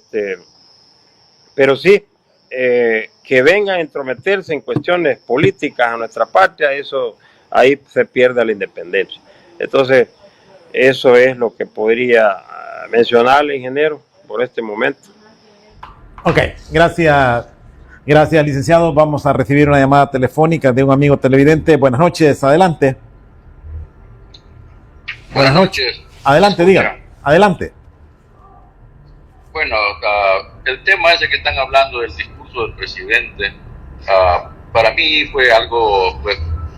pero sí, que vengan a entrometerse en cuestiones políticas a nuestra patria, eso, ahí se pierde la independencia. Entonces, eso es lo que podría mencionarle, ingeniero, por este momento. Ok, gracias, licenciado. Vamos a recibir una llamada telefónica de un amigo televidente. Buenas noches, adelante. Buenas noches. Adelante, diga. Adelante. Bueno, el tema ese que están hablando del discurso del presidente, para mí fue algo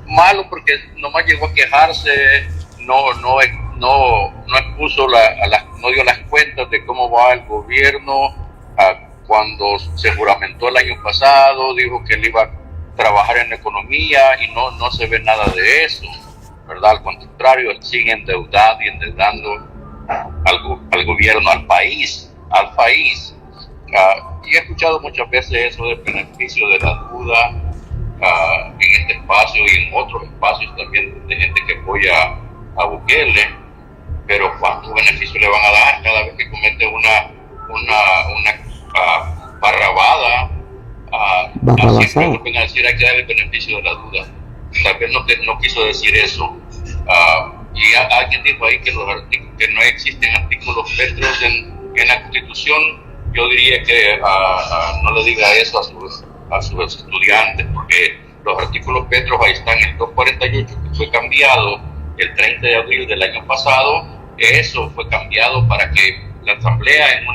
malo porque nomás llegó a quejarse, no expuso no dio las cuentas de cómo va el gobierno. Cuando se juramentó el año pasado, dijo que él iba a trabajar en economía y no se ve nada de eso, ¿verdad? Al contrario, sigue endeudando y endeudando al gobierno, al país. Y he escuchado muchas veces eso del beneficio de la duda en este espacio y en otros espacios también de gente que apoya a Bukele, pero ¿cuántos beneficios le van a dar cada vez que comete una barrabada? Siempre nos van a decir hay que dar el beneficio de la duda. Tal vez no quiso decir eso. Y alguien dijo ahí que porque no existen artículos petros en la Constitución, yo diría que no le diga eso a sus estudiantes, porque los artículos petros ahí están, el 248 que fue cambiado el 30 de abril del año pasado, eso fue cambiado para que la Asamblea en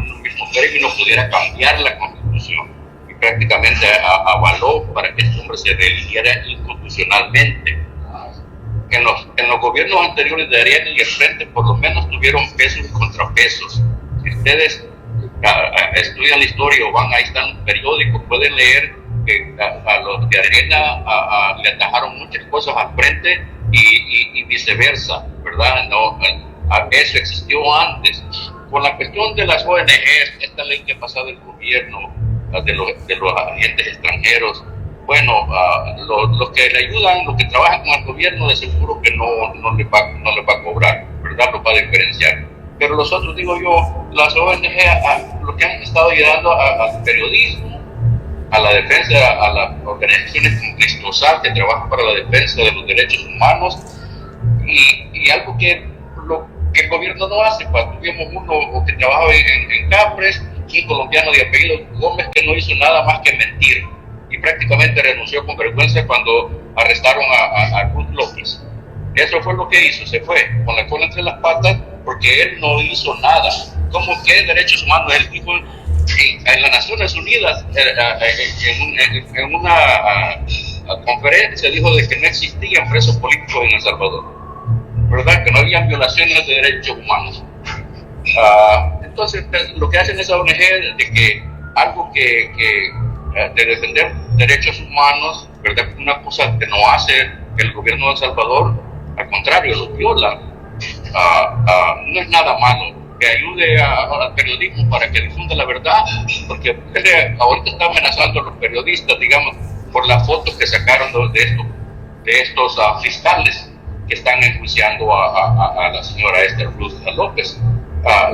un mismo término pudiera cambiar la Constitución, y prácticamente avaló para que este hombre se reeligiera inconstitucionalmente. En los gobiernos anteriores de Arena y el Frente por lo menos tuvieron pesos y contrapesos. Si ustedes estudian la historia o van, ahí están los periódicos, pueden leer que a los de Arena le atajaron muchas cosas al Frente y viceversa, ¿verdad? No, eso existió antes. Con la cuestión de las ONGs, esta ley que ha pasado el gobierno de los agentes extranjeros, bueno, los que le ayudan, los que trabajan con el gobierno, de seguro que no le va a cobrar, ¿verdad? Lo va a diferenciar. Pero los otros, digo yo, las ONG, lo que han estado ayudando al periodismo, a la defensa, a las organizaciones como Cristosal, que trabajan para la defensa de los derechos humanos, y algo que el gobierno no hace. Tuvimos uno que trabajaba en Capres, un colombiano de apellido Gómez, que no hizo nada más que mentir, y prácticamente renunció con vergüenza cuando arrestaron a Ruth López. Eso fue lo que hizo, se fue con la cola entre las patas, porque él no hizo nada. ¿Cómo que derechos humanos? Él dijo en las Naciones Unidas, en una conferencia, dijo de que no existían presos políticos en El Salvador, ¿verdad? Que no había violaciones de derechos humanos. Entonces, lo que hacen esas ONG es de que algo de defender derechos humanos, ¿verdad? Una cosa que no hace el gobierno de El Salvador, al contrario, los viola. No es nada malo que ayude al periodismo para que difunda la verdad, porque ahorita está amenazando a los periodistas, digamos, por las fotos que sacaron de estos fiscales que están enjuiciando a la señora Esther Ruth López.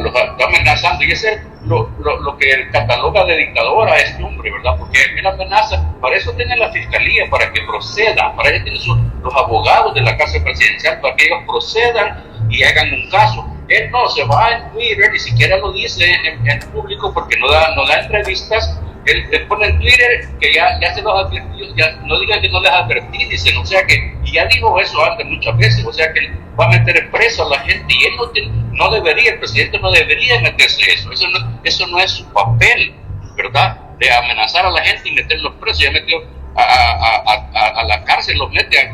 Los está amenazando, y ese es lo que cataloga de dictadora a este hombre, ¿verdad? Porque él amenaza, para eso tiene la fiscalía, para que procedan, para eso tienen los abogados de la Casa Presidencial, para que ellos procedan y hagan un caso. Él no se va en Twitter, ni siquiera lo dice en público, porque no da entrevistas. Él pone en Twitter que ya se los advirtió, ya no digan que no les advertí, dicen, o sea que, y ya dijo eso antes muchas veces, o sea que va a meter preso a la gente, y él no debería, el presidente no debería meterse eso no es su papel, ¿verdad? De amenazar a la gente y meterlos presos. Ya metió a la cárcel, los mete a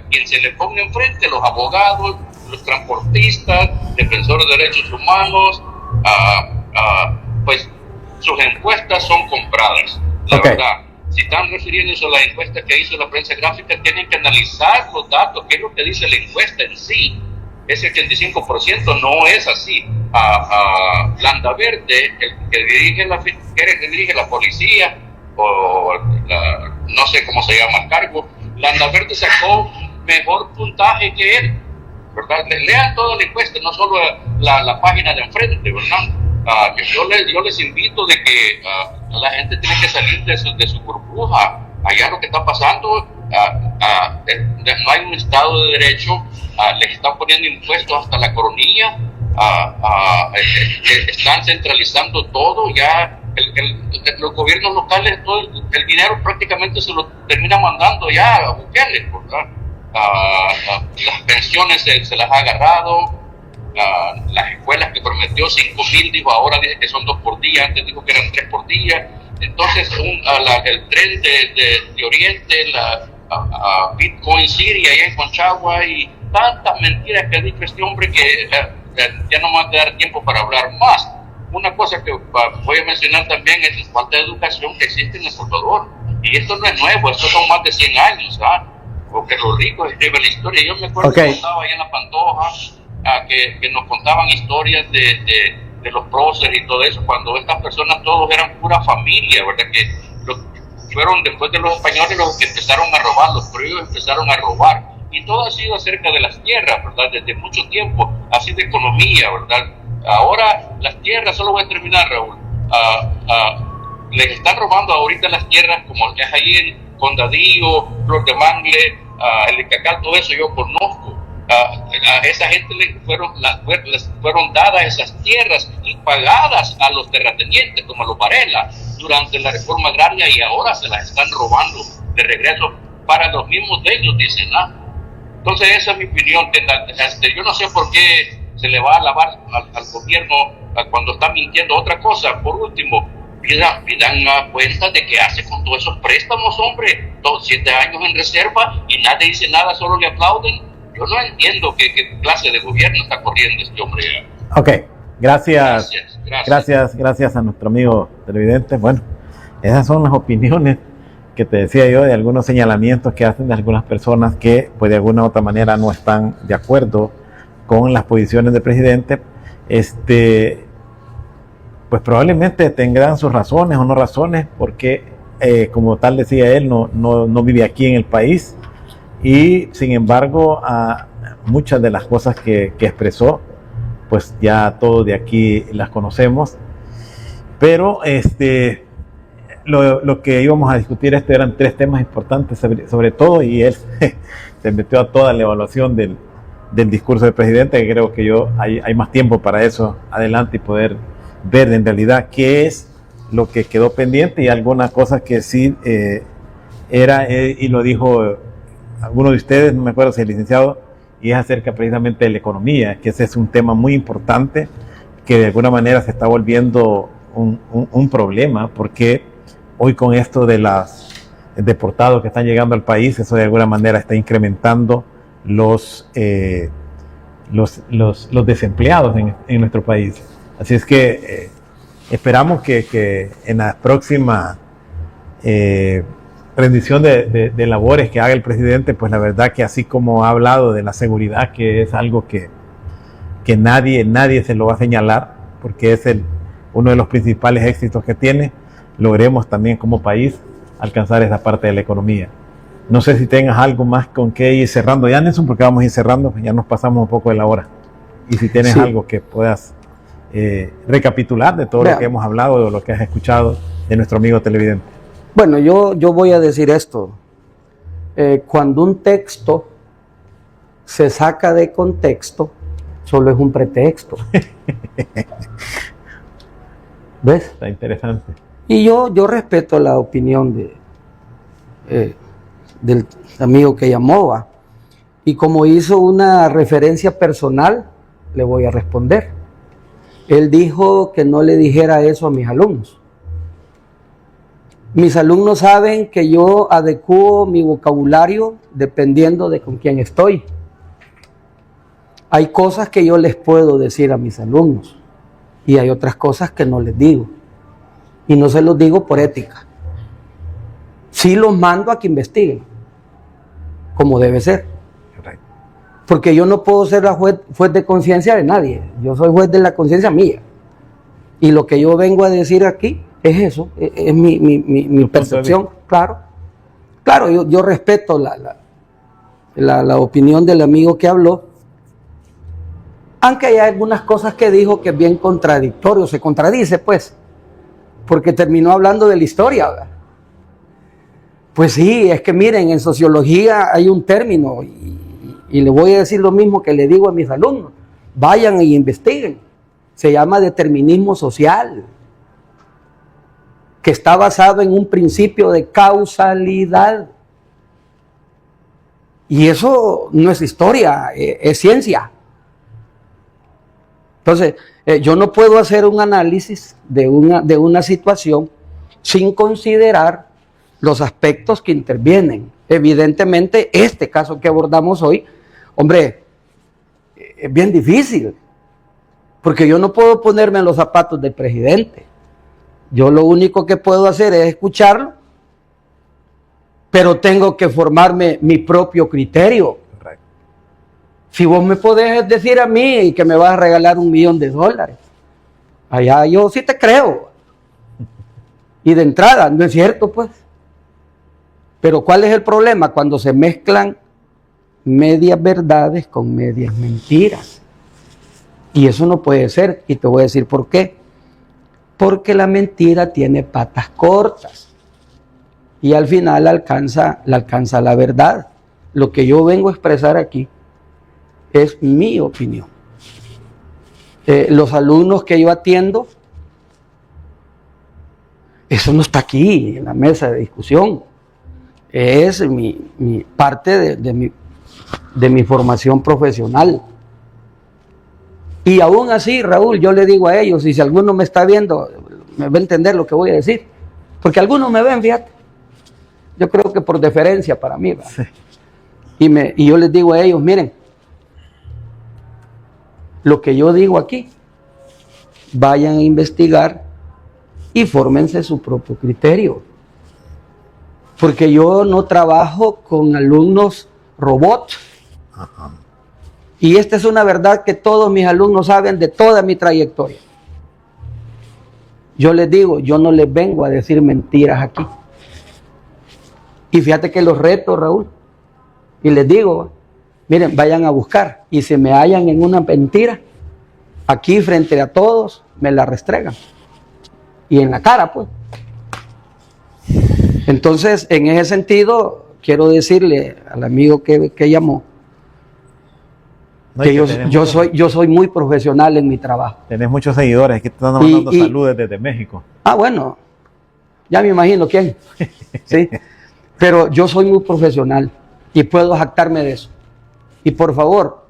quien se le ponga enfrente, los abogados, los transportistas, defensores de derechos humanos, pues sus encuestas son compradas, la verdad. Si están refiriéndose a la encuesta que hizo la prensa gráfica, tienen que analizar los datos, qué es lo que dice la encuesta en sí. Ese 85% no es así. Landaverde, el que dirige la policía, o no sé cómo se llama el cargo, Landaverde sacó mejor puntaje que él, ¿verdad? Lean toda la encuesta, no solo la página de enfrente, ¿verdad? Yo les invito de que la gente tiene que salir de su burbuja. Allá lo que está pasando, no hay un Estado de Derecho, les están poniendo impuestos hasta la coronilla, están centralizando todo, ya los gobiernos locales, todo el dinero prácticamente se lo termina mandando ya a Bukele, ¿verdad? Las pensiones se las ha agarrado. Las escuelas que prometió 5,000, dijo, ahora dice que son 2 por día, antes dijo que eran 3 por día. Entonces el tren de Oriente, Bitcoin City allá en Conchagua, y tantas mentiras que ha dicho este hombre que ya no me va a dar tiempo para hablar más. Una cosa que voy a mencionar también es la falta de educación que existe en El Salvador, y esto no es nuevo, esto son más de 100 años, porque los ricos escriben la historia. Yo me acuerdo que estaba allá en La Pantoja, que nos contaban historias de los próceres y todo eso, cuando estas personas todos eran pura familia, ¿verdad? Que fueron después de los españoles los que empezaron a robar, los criollos empezaron a robar, y todo ha sido acerca de las tierras, ¿verdad? Desde mucho tiempo, así de economía, ¿verdad? Ahora las tierras, solo voy a terminar, Raúl, les están robando ahorita las tierras, como es ahí en Condadillo, Flor de Mangle, el Icacal, todo eso yo conozco. a esa gente les fueron dadas esas tierras y pagadas a los terratenientes, como a los Varela, durante la reforma agraria, y ahora se las están robando de regreso para los mismos de ellos, dicen, ¿no? Entonces esa es mi opinión. Yo no sé por qué se le va a alabar al gobierno cuando está mintiendo. Otra cosa, por último, pidan cuenta de qué hace con todos esos préstamos, hombre. 7 años en reserva y nadie dice nada, solo le aplauden. Yo no entiendo qué clase de gobierno está corriendo este hombre. Ok, gracias a nuestro amigo televidente. Bueno, esas son las opiniones que te decía yo, de algunos señalamientos que hacen de algunas personas que pues de alguna u otra manera no están de acuerdo con las posiciones del presidente. Pues probablemente tendrán sus razones o no razones, porque como tal decía él, no vive aquí en el país, y sin embargo muchas de las cosas que expresó pues ya todos de aquí las conocemos. Pero lo que íbamos a discutir eran 3 temas importantes sobre todo, y él se metió a toda la evaluación del discurso del presidente, que creo que hay más tiempo para eso adelante y poder ver en realidad qué es lo que quedó pendiente, y algunas cosas que sí y lo dijo alguno de ustedes, no me acuerdo si el licenciado, y es acerca precisamente de la economía, que ese es un tema muy importante que de alguna manera se está volviendo un problema, porque hoy con esto de los deportados que están llegando al país, eso de alguna manera está incrementando los desempleados en nuestro país. Así es que esperamos que en la próxima rendición de labores que haga el presidente, pues la verdad que así como ha hablado de la seguridad, que es algo que nadie se lo va a señalar, porque es uno de los principales éxitos que tiene, logremos también como país alcanzar esa parte de la economía. No sé si tengas algo más con que ir cerrando ya, Nelson, porque vamos a ir cerrando, ya nos pasamos un poco de la hora. Y si tienes algo que puedas recapitular de todo lo que hemos hablado, de lo que has escuchado de nuestro amigo televidente. Bueno, yo voy a decir esto. Cuando un texto se saca de contexto, solo es un pretexto. ¿Ves? Está interesante. Y yo respeto la opinión del amigo que llamó, ¿va? Y como hizo una referencia personal, le voy a responder. Él dijo que no le dijera eso a mis alumnos. Mis alumnos saben que yo adecuo mi vocabulario dependiendo de con quién estoy. Hay cosas que yo les puedo decir a mis alumnos y hay otras cosas que no les digo. Y no se los digo por ética. Sí los mando a que investiguen, como debe ser. Porque yo no puedo ser la juez de conciencia de nadie. Yo soy juez de la conciencia mía. Y lo que yo vengo a decir aquí es eso, es mi percepción. Claro, yo respeto la opinión del amigo que habló, aunque hay algunas cosas que dijo que es bien contradictorio, se contradice pues, porque terminó hablando de la historia, ¿verdad? Pues sí, es que miren, en sociología hay un término, y le voy a decir lo mismo que le digo a mis alumnos: vayan y investiguen. Se llama determinismo social, que está basado en un principio de causalidad. Y eso no es historia, es ciencia. Entonces, yo no puedo hacer un análisis de una situación sin considerar los aspectos que intervienen. Evidentemente, este caso que abordamos hoy, hombre, es bien difícil, porque yo no puedo ponerme en los zapatos del presidente. Yo lo único que puedo hacer es escucharlo, pero tengo que formarme mi propio criterio. Correcto. Si vos me podés decir a mí que me vas a regalar $1,000,000, allá yo sí te creo. Y de entrada, no es cierto, pues. Pero ¿cuál es el problema? Cuando se mezclan medias verdades con medias mentiras. Y eso no puede ser, y te voy a decir por qué. Porque la mentira tiene patas cortas y al final alcanza la verdad. Lo que yo vengo a expresar aquí Es mi opinión. Los alumnos que yo atiendo, eso no está aquí en la mesa de discusión. Es mi parte de mi formación profesional. Y aún así, Raúl, yo le digo a ellos, y si alguno me está viendo, me va a entender lo que voy a decir. Porque algunos me ven, fíjate. Yo creo que por deferencia para mí. Sí. Y yo les digo a ellos, miren, lo que yo digo aquí, vayan a investigar y fórmense su propio criterio. Porque yo no trabajo con alumnos robots. Ajá. Y esta es una verdad que todos mis alumnos saben de toda mi trayectoria. Yo les digo, yo no les vengo a decir mentiras aquí. Y fíjate que los reto, Raúl, y les digo, miren, vayan a buscar, y si me hallan en una mentira, aquí frente a todos, me la restregan. Y en la cara, pues. Entonces, en ese sentido, quiero decirle al amigo que llamó, no, que yo soy muy profesional en mi trabajo. Tenés muchos seguidores que te están mandando saludos desde México. Ah, bueno, ya me imagino quién. ¿Sí? Pero yo soy muy profesional y puedo jactarme de eso. Y por favor,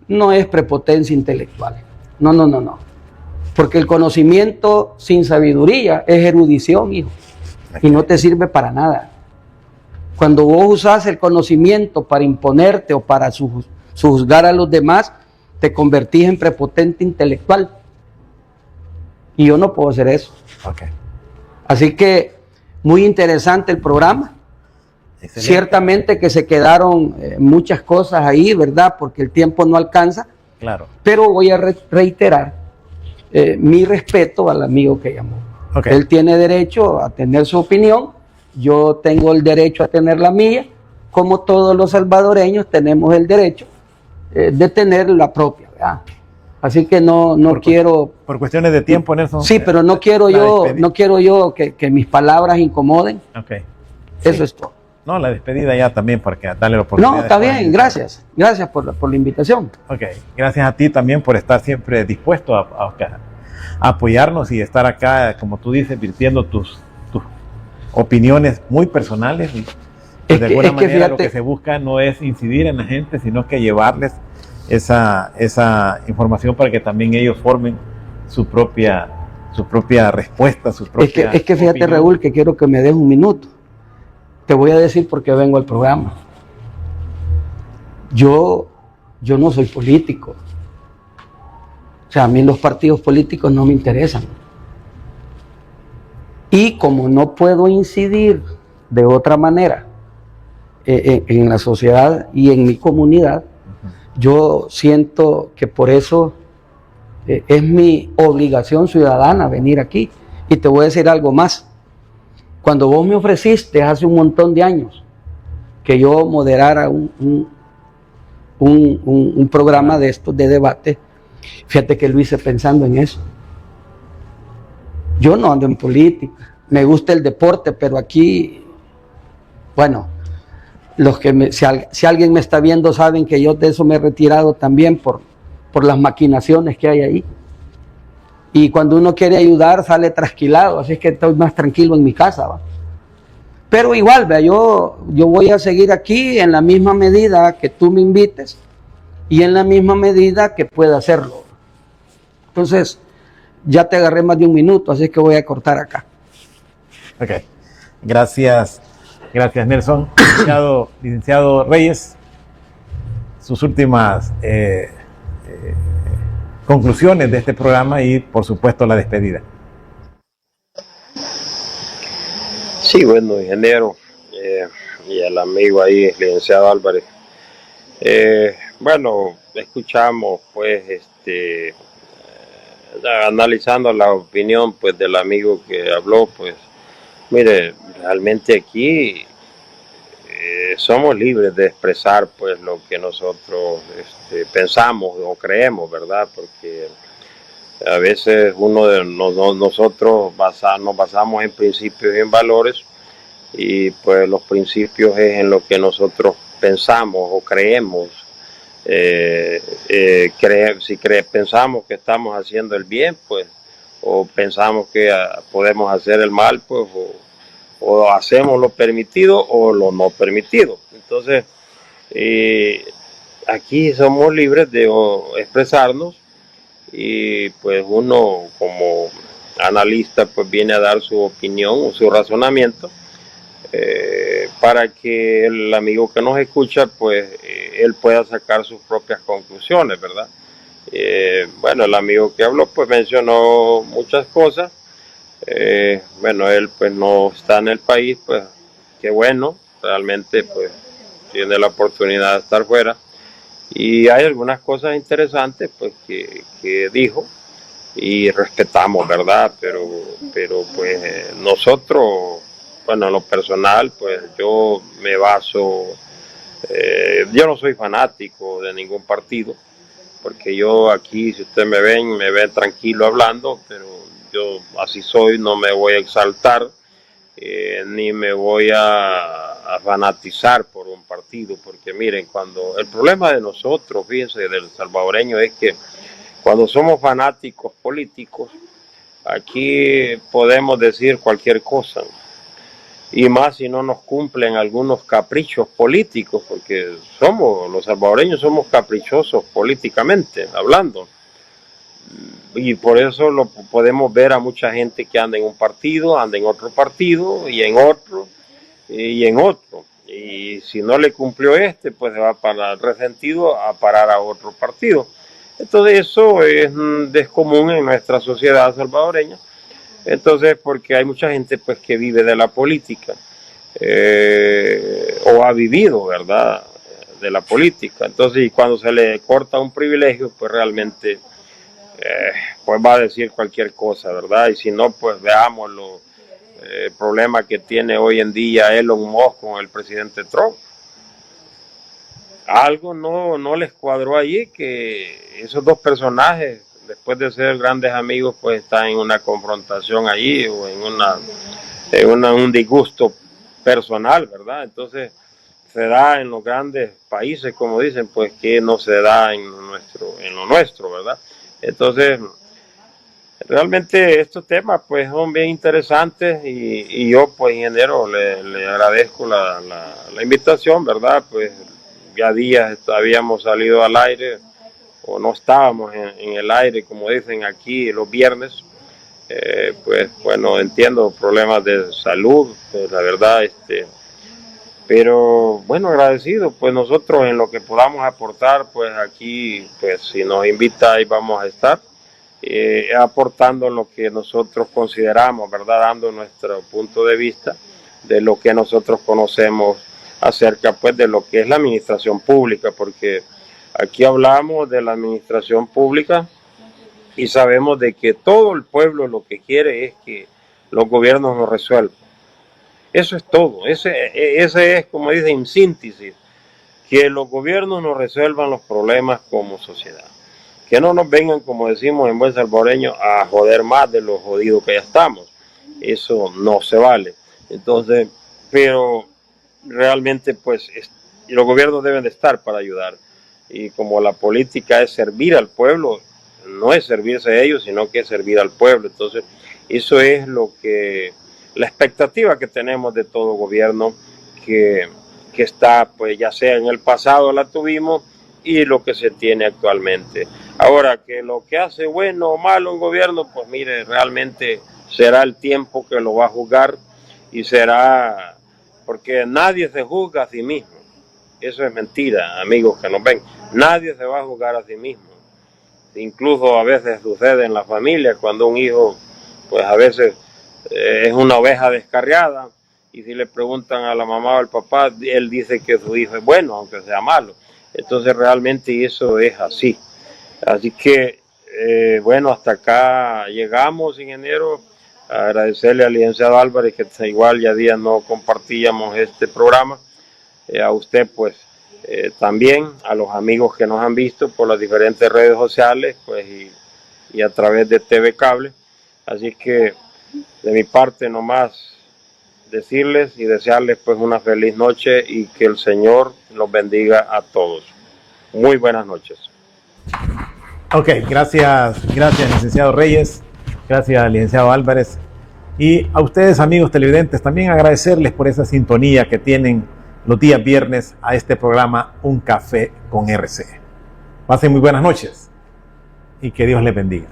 no es prepotencia intelectual. No. Porque el conocimiento sin sabiduría es erudición, hijo. Y no te sirve para nada. Cuando vos usás el conocimiento para imponerte o para juzgar a los demás, te convertís en prepotente intelectual. Y yo no puedo hacer eso. Okay. Así que, muy interesante el programa. Excelente. Ciertamente que se quedaron muchas cosas ahí, ¿verdad? Porque el tiempo no alcanza. Claro. Pero voy a reiterar mi respeto al amigo que llamó. Okay. Él tiene derecho a tener su opinión, yo tengo el derecho a tener la mía, como todos los salvadoreños tenemos el derecho de tener la propia, ¿verdad? Así que no quiero... Por cuestiones de tiempo, Nelson. Sí, pero no quiero yo que mis palabras incomoden. Okay. Eso sí. Es todo. No, la despedida ya también, porque darle la oportunidad. No, está bien, gracias. Gracias por la invitación. Ok, gracias a ti también por estar siempre dispuesto a apoyarnos y estar acá, como tú dices, virtiendo tus opiniones muy personales. Y de alguna manera fíjate, lo que se busca no es incidir en la gente, sino que llevarles esa información para que también ellos formen su propia respuesta, su propia Es que fíjate, opinión. Raúl, que quiero que me des un minuto. Te voy a decir por qué vengo al programa. Yo no soy político. O sea, a mí los partidos políticos no me interesan. Y como no puedo incidir de otra manera en la sociedad y en mi comunidad, yo siento que por eso es mi obligación ciudadana venir aquí. Y te voy a decir algo más. Cuando vos me ofreciste hace un montón de años que yo moderara un programa de estos de debate, fíjate que lo hice pensando en eso. Yo no ando en política, me gusta el deporte, pero aquí, bueno, si alguien me está viendo saben que yo de eso me he retirado también por las maquinaciones que hay ahí. Y cuando uno quiere ayudar sale trasquilado, así es que estoy más tranquilo en mi casa, ¿va? Pero igual, vea, yo voy a seguir aquí en la misma medida que tú me invites y en la misma medida que pueda hacerlo. Entonces, ya te agarré más de un minuto, así que voy a cortar acá. Ok, gracias Nelson. Licenciado Reyes, sus últimas conclusiones de este programa y por supuesto la despedida. Sí, bueno, ingeniero y el amigo ahí, licenciado Álvarez. Bueno, escuchamos pues analizando la opinión pues del amigo que habló, pues mire, realmente aquí somos libres de expresar pues lo que nosotros pensamos o creemos, ¿verdad? Porque a veces nosotros nos basamos en principios y en valores, y pues los principios es en lo que nosotros pensamos o creemos pensamos que estamos haciendo el bien, pues, o pensamos que podemos hacer el mal, pues, o hacemos lo permitido o lo no permitido. Entonces, aquí somos libres de expresarnos, y pues uno como analista pues viene a dar su opinión o su razonamiento, para que el amigo que nos escucha pues él pueda sacar sus propias conclusiones, ¿verdad? Bueno, el amigo que habló pues mencionó muchas cosas. Bueno, él pues no está en el país, pues qué bueno, realmente pues tiene la oportunidad de estar fuera, y hay algunas cosas interesantes pues que dijo y respetamos, ¿verdad? Pero pues nosotros, bueno, en lo personal pues yo me baso, yo no soy fanático de ningún partido, porque yo aquí, si ustedes me ven tranquilo hablando, pero yo así soy, no me voy a exaltar, ni me voy a fanatizar por un partido, porque miren, cuando el problema de nosotros, fíjense, del salvadoreño, es que cuando somos fanáticos políticos, aquí podemos decir cualquier cosa, y más si no nos cumplen algunos caprichos políticos, porque los salvadoreños somos caprichosos políticamente hablando, y por eso lo podemos ver a mucha gente que anda en un partido, anda en otro partido, y en otro, y en otro, y si no le cumplió pues se va para el resentido a parar a otro partido. Entonces eso es descomún en nuestra sociedad salvadoreña. Entonces, porque hay mucha gente pues que vive de la política, o ha vivido, ¿verdad?, de la política. Entonces, y cuando se le corta un privilegio, pues realmente pues va a decir cualquier cosa, ¿verdad? Y si no, pues veamos el problema que tiene hoy en día Elon Musk con el presidente Trump. Algo no les cuadró allí, que esos dos personajes, después de ser grandes amigos, pues están en una confrontación allí, o en un disgusto personal, ¿verdad? Entonces se da en los grandes países, como dicen, pues que no se da en lo nuestro, ¿verdad? Entonces, realmente estos temas pues son bien interesantes, y yo pues, ingeniero, le agradezco la invitación, ¿verdad? Pues ya días habíamos salido al aire, o no estábamos en el aire, como dicen aquí, los viernes. Pues bueno, entiendo problemas de salud, pues, la verdad, pero bueno, agradecido, pues nosotros en lo que podamos aportar, pues aquí, pues si nos invita, ahí vamos a estar, aportando lo que nosotros consideramos, ¿verdad?, dando nuestro punto de vista de lo que nosotros conocemos acerca pues de lo que es la administración pública, porque aquí hablamos de la administración pública y sabemos de que todo el pueblo lo que quiere es que los gobiernos nos resuelvan. Eso es todo. Ese es, como dicen en síntesis, que los gobiernos nos resuelvan los problemas como sociedad. Que no nos vengan, como decimos en buen salvadoreño, a joder más de lo jodido que ya estamos. Eso no se vale. Entonces, pero realmente pues los gobiernos deben de estar para ayudar. Y como la política es servir al pueblo, no es servirse a ellos, sino que es servir al pueblo. Entonces, eso es la expectativa que tenemos de todo gobierno que está, pues ya sea en el pasado la tuvimos, y lo que se tiene actualmente. Ahora, que lo que hace bueno o malo un gobierno, pues mire, realmente será el tiempo que lo va a juzgar, y será, porque nadie se juzga a sí mismo. Eso es mentira, amigos que nos ven. Nadie se va a juzgar a sí mismo. Incluso a veces sucede en la familia, cuando un hijo, pues a veces es una oveja descarriada, y si le preguntan a la mamá o al papá, él dice que su hijo es bueno, aunque sea malo. Entonces realmente eso es así. Así que, bueno, hasta acá llegamos, ingeniero. Agradecerle al licenciado Álvarez, que igual ya días no compartíamos este programa. A usted, pues, también, a los amigos que nos han visto por las diferentes redes sociales, pues, y a través de TV Cable. Así que, de mi parte, nomás decirles y desearles, pues, una feliz noche, y que el Señor los bendiga a todos. Muy buenas noches. Ok, gracias, licenciado Reyes, gracias, licenciado Álvarez. Y a ustedes, amigos televidentes, también agradecerles por esa sintonía que tienen los días viernes a este programa Un Café con RC. Pasen muy buenas noches y que Dios les bendiga.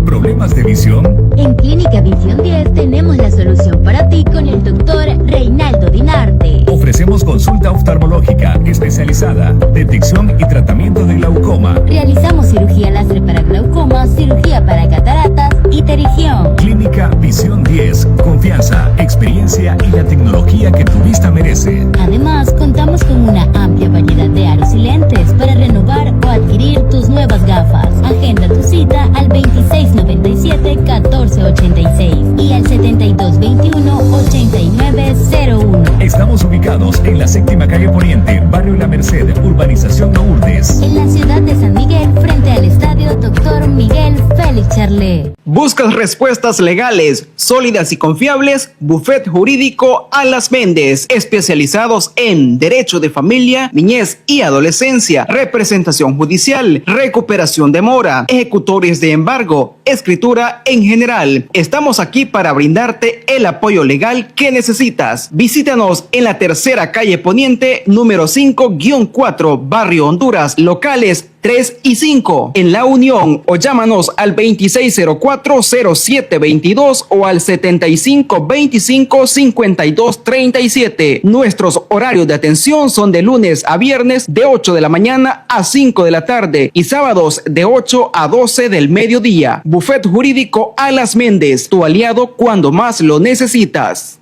¿Problemas de visión? En Clínica Visión 10 tenemos la solución para ti con el doctor Reinaldo Dinarte. Ofrecemos consulta oftalmológica especializada, detección y tratamiento de glaucoma. Realizamos cirugía láser para glaucoma, cirugía para cataratas y pterigión. Clínica Visión 10, confianza, experiencia y la tecnología que tu vista merece. Además, contamos con una amplia variedad de aros y lentes para renovar o adquirir tus nuevas gafas. Agenda tu cita al 2697-1486 y al 7221-8901. Estamos ubicados en la 7ª calle Poniente, barrio La Merced, urbanización Lourdes. En la ciudad de San Miguel, frente al estadio Dr. Miguel Félix Charlet. ¿Buscas respuestas legales, sólidas y confiables? Bufet Jurídico Alas Méndez, especializados en derecho de familia, niñez y adolescencia, representación judicial, recuperación de mora, ejecutores de embargo, escritura en general. Estamos aquí para brindarte el apoyo legal que necesitas. Visítanos en la 3ª calle Poniente, número 5-4, Barrio Honduras, locales 3 y 5 en La Unión, o llámanos al 2604-0722 o al 7525-5237. Nuestros horarios de atención son de lunes a viernes de 8 de la mañana a 5 de la tarde y sábados de 8 a 12 del mediodía. Bufet Jurídico Alas Méndez, tu aliado cuando más lo necesitas.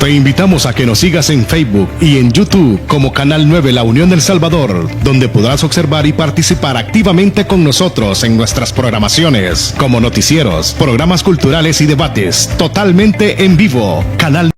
Te invitamos a que nos sigas en Facebook y en YouTube como Canal 9 La Unión del Salvador, donde podrás observar y participar activamente con nosotros en nuestras programaciones, como noticieros, programas culturales y debates, totalmente en vivo. Canal